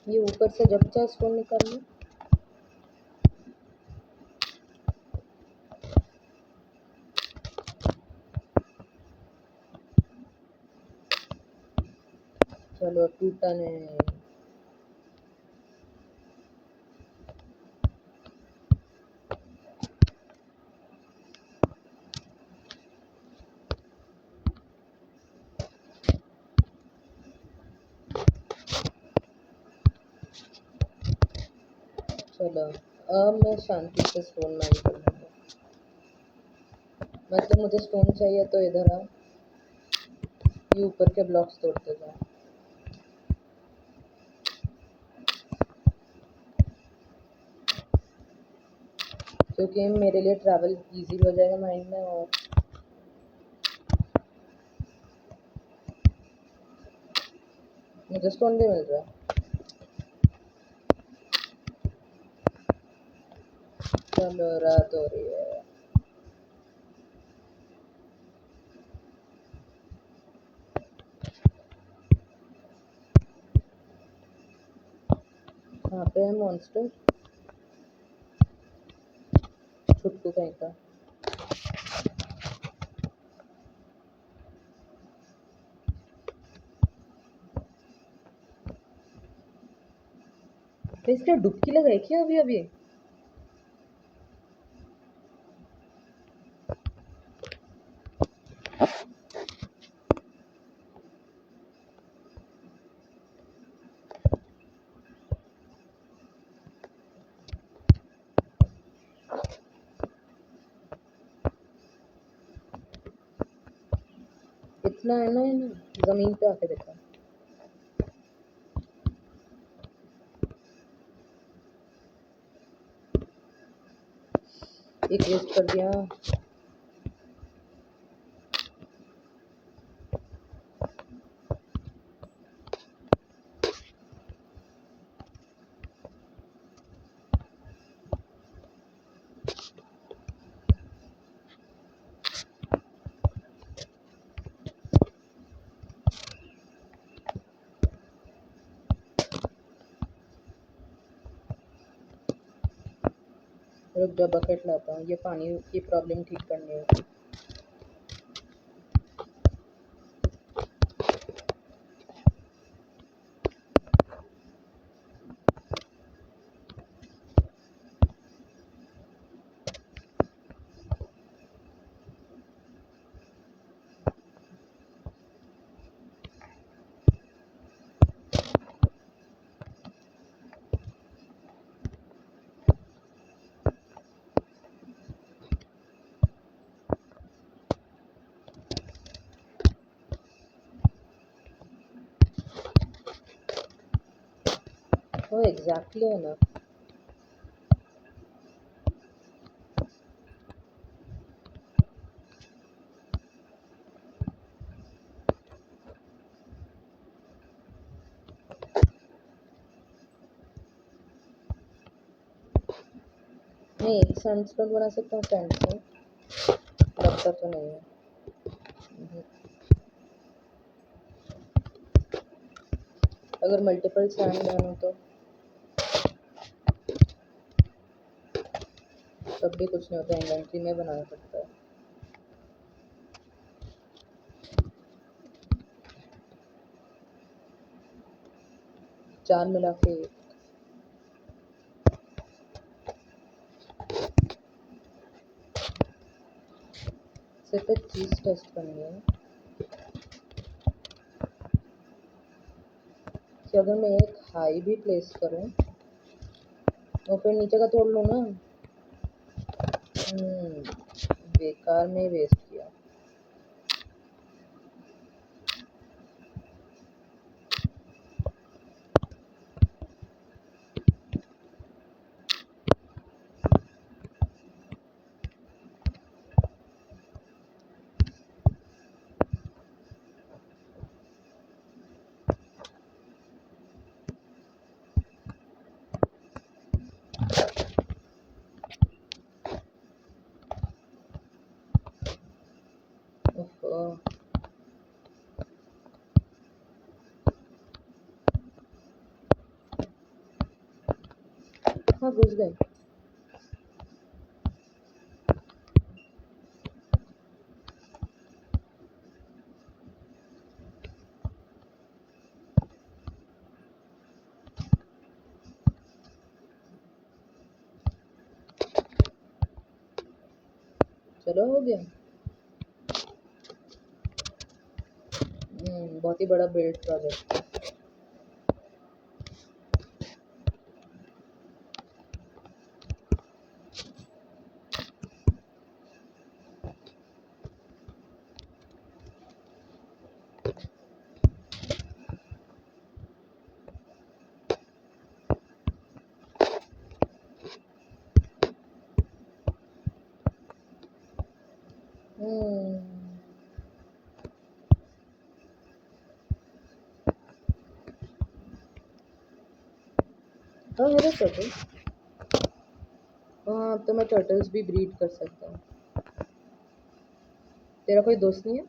ये ऊपर से जब चाहे स्टोन निकाल लो। चलो टूटा नहीं। चलो अब मैं शांति से स्टोन माइन कर लूँगा। मतलब मुझे स्टोन चाहिए तो इधर आओ, ये ऊपर के ब्लॉक्स तोड़ते जाओ। क्योंकि मेरे लिए ट्रैवल इजी हो जाएगा माइंड में, और मुझे स्टोन भी मिल रहा है। चलो रात हो रही है। कहाँ पे है मॉन्स्टर? छुट्टू कहीं का। तो इसने डुबकी लगाई क्या अभी अभी? इतना है ना, जमीन पे आके देखा। एक वेस्ट कर दिया। रुक जा, बकेट लाता हूँ, ये पानी की प्रॉब्लम ठीक करनी है। वो एग्जैक्टली है ना। नहीं, एक सैंडस्टोन बना सकता हूँ सैंड से, लगता तो नहीं है। अगर मल्टीपल सैंड डालूँ तो तब भी कुछ नहीं होता, इन्वेंट्री में बनाना पड़ता है। 4 मिला के 1। सिर्फ एक चीज़ टेस्ट करनी है कि अगर मैं एक हाई भी प्लेस करूं तो फिर नीचे का तोड़ लूँ ना। बेकार में वेस्ट किया। ओहो, हाँ घुस गए। चलो हो गया। बहुत ही बड़ा बिल्ड प्रोजेक्ट। हाँ मेरे टर्टल। हाँ अब तो मैं टर्टल्स भी ब्रीड कर सकता हूँ। तेरा कोई दोस्त नहीं है?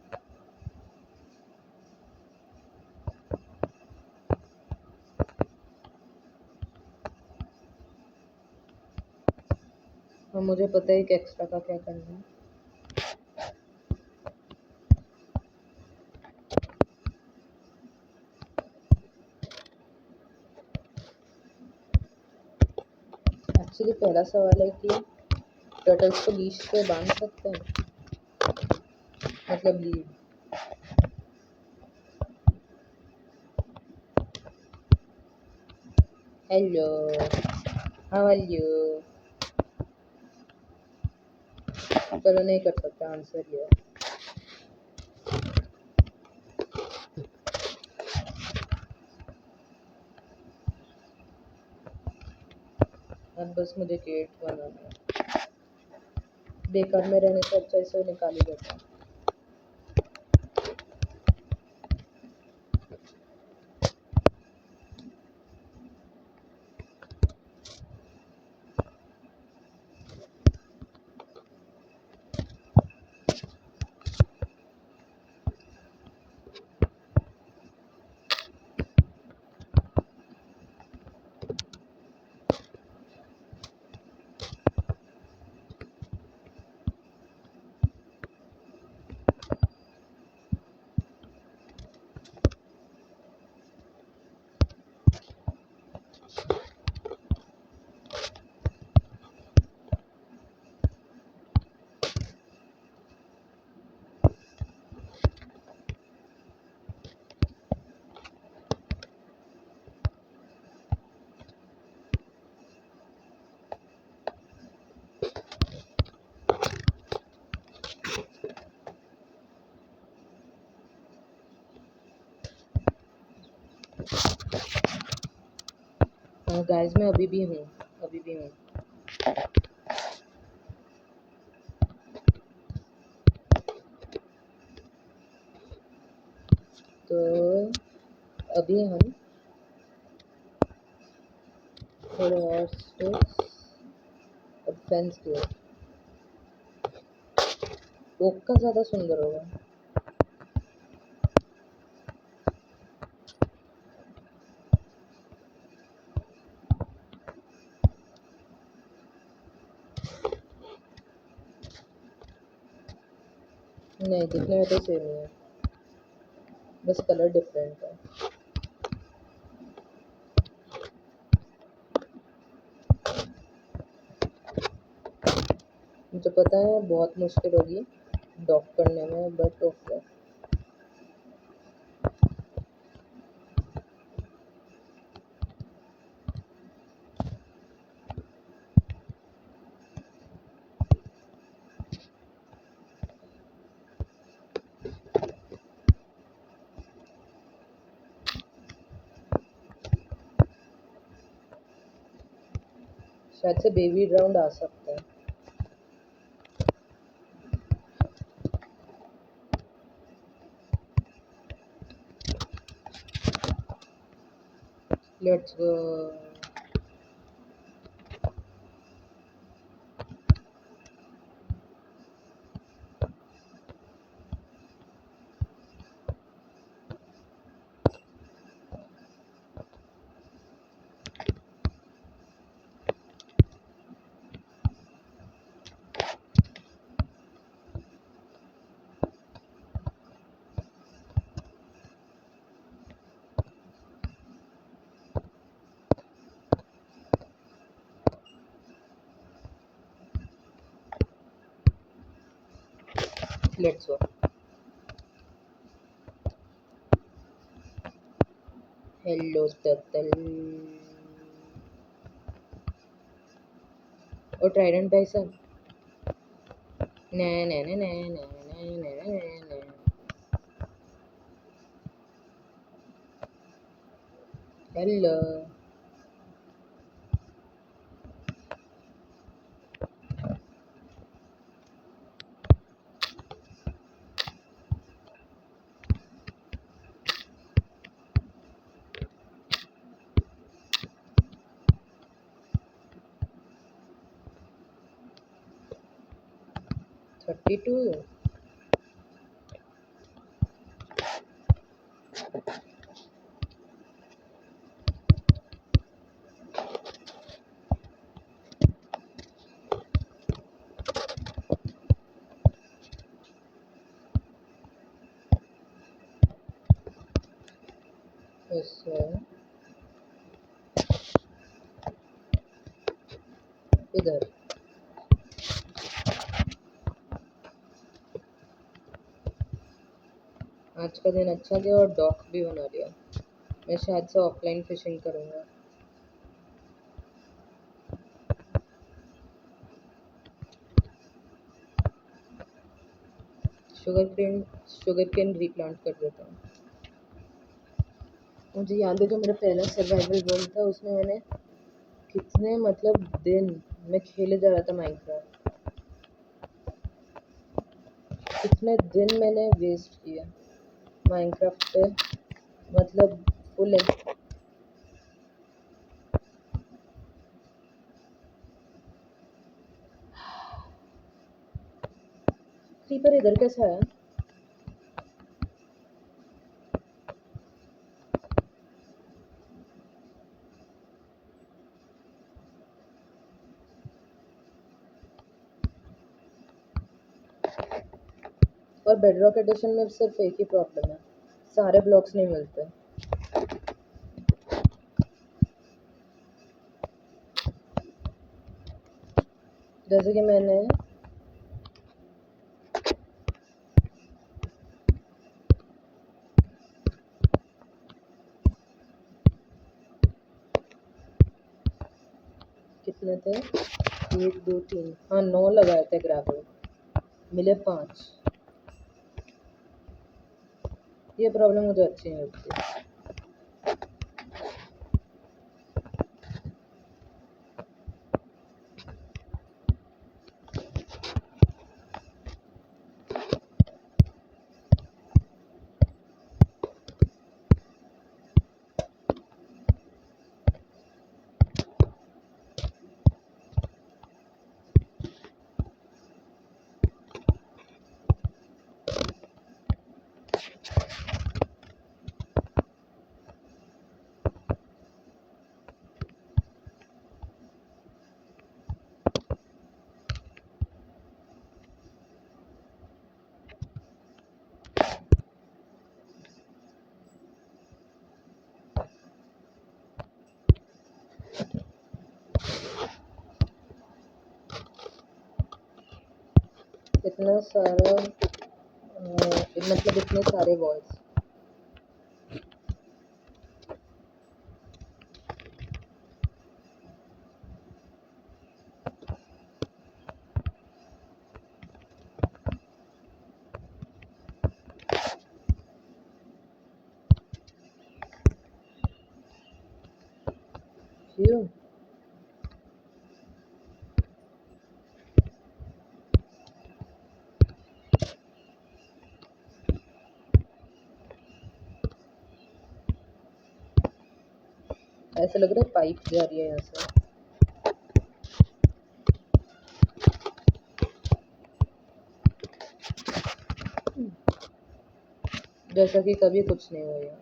और मुझे पता है कि एक्स्ट्रा का क्या करना है। एक्चुअली पहला सवाल है कि टर्टल्स को लीश पे बांध सकते हैं, मतलब lead. Hello, how are you? चलो नहीं कर सकता आंसर ये। अब बस मुझे गेट बनाना है। बेकार में रहने से अच्छा इसे निकाल ही देता हूँ। गाइस मैं अभी भी हूँ, अभी भी हूँ। तो अभी हम थोड़े और स्टेप्स फेंस की ओर। ओक का ज़्यादा सुंदर होगा। नहीं, दिखने में तो सेम ही है, बस कलर डिफरेंट है। मुझे पता है बहुत मुश्किल होगी डॉक करने में, बट ओके। शायद से बेबी राउंड आ सकता है। Let's go. Let's go. Hello turtle. और ट्राइडेंट भाई साहब, ने ने ने ने ने ने ने ने ने। हेलो। Thirty two. इधर आज का दिन अच्छा गया और डॉक भी बना लिया। मैं शायद से ऑफलाइन फिशिंग करूँगा। शुगर केन रिप्लांट कर देता हूँ। मुझे याद है जो मेरा पहला सर्वाइवल वर्ल्ड था, उसमें मैंने कितने मतलब दिन मैं खेले जा रहा था माइनक्राफ्ट। कितने दिन मैंने वेस्ट किया माइनक्राफ्ट पे, मतलब फुल। क्रीपर इधर कैसा है? और बेडरॉक एडिशन में सिर्फ एक ही प्रॉब्लम है, सारे ब्लॉक्स नहीं मिलते। जैसे कि मैंने कितने थे, 1 2 3, हाँ 9 लगाए थे ग्रेवल, मिले 5। ये प्रॉब्लम मुझे अच्छी नहीं लगती। इतना सारा मतलब इतने सारे वॉल्स। क्यों? ऐसा लग रहा है पाइप जा रही है यहाँ से। जैसा कि कभी कुछ नहीं हुआ।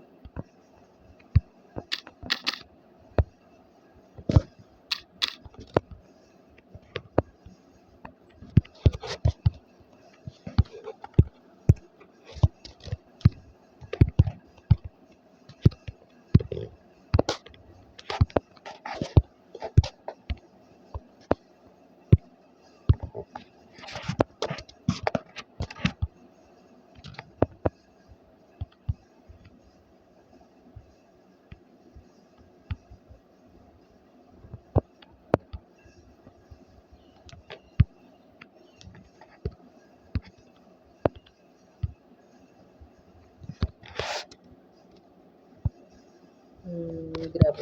ग्रैब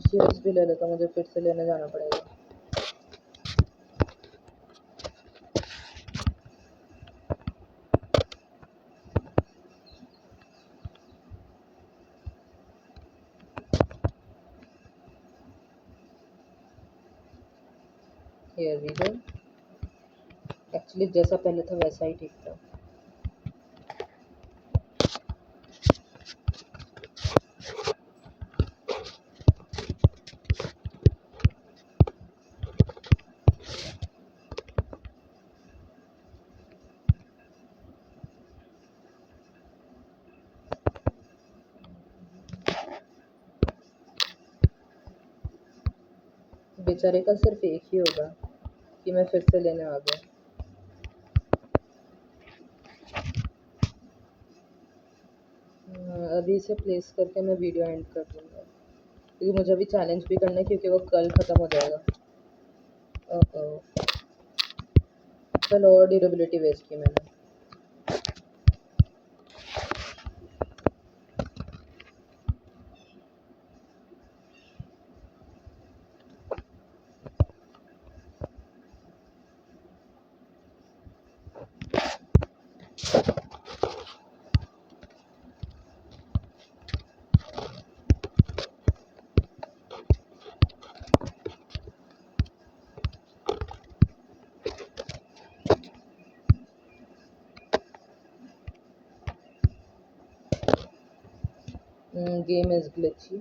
शीट्स भी ले लेता, मुझे फिर से लेने जाना पड़ेगा। Here we go. एक्चुअली जैसा पहले था वैसा ही ठीक था। बेचारे का सिर्फ एक ही होगा कि मैं फिर से लेने आ गया। अभी इसे प्लेस करके मैं वीडियो एंड कर दूंगा, क्योंकि मुझे अभी चैलेंज भी करना है, क्योंकि वो कल ख़त्म हो जाएगा। चलो, और ड्यूरेबिलिटी वेस्ट की मैंने। Game is glitchy.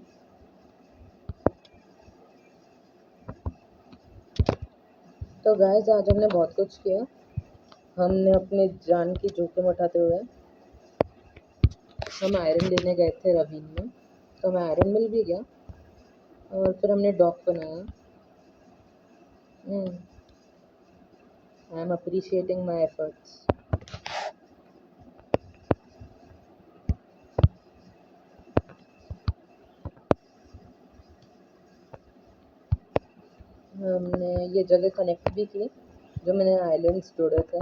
तो गाइस, आज हमने बहुत कुछ किया। हमने अपने जान की जोखिम उठाते हुए हम आयरन लेने गए थे रवीन में, तो हमें आयरन मिल भी गया, और फिर हमने डॉक बनाया। I am appreciating my efforts. हमने ये जगह कनेक्ट भी की जो मैंने आइलैंड्स जोड़े थे।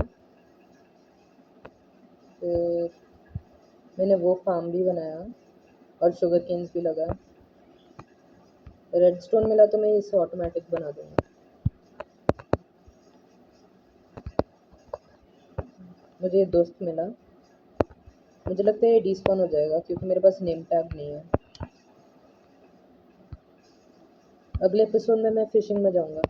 फिर मैंने वो फार्म भी बनाया और शुगर केन्स भी लगाए। रेडस्टोन मिला तो मैं इसे ऑटोमेटिक बना दूंगा। मुझे ये दोस्त मिला, मुझे लगता है ये डिस्पॉन हो जाएगा क्योंकि मेरे पास नेम टैग नहीं है। अगले एपिसोड में मैं फिशिंग में जाऊंगा।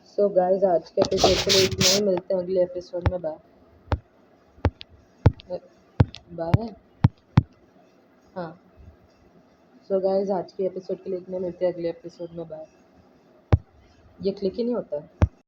सो गाइस, आज के एपिसोड के लिए इतना ही। मिलते हैं अगले एपिसोड में। Bye bye. हाँ, सो गाइस, आज के एपिसोड के लिए इतने। मिलते हैं अगले एपिसोड में। बाय। ये क्लिक ही नहीं होता है।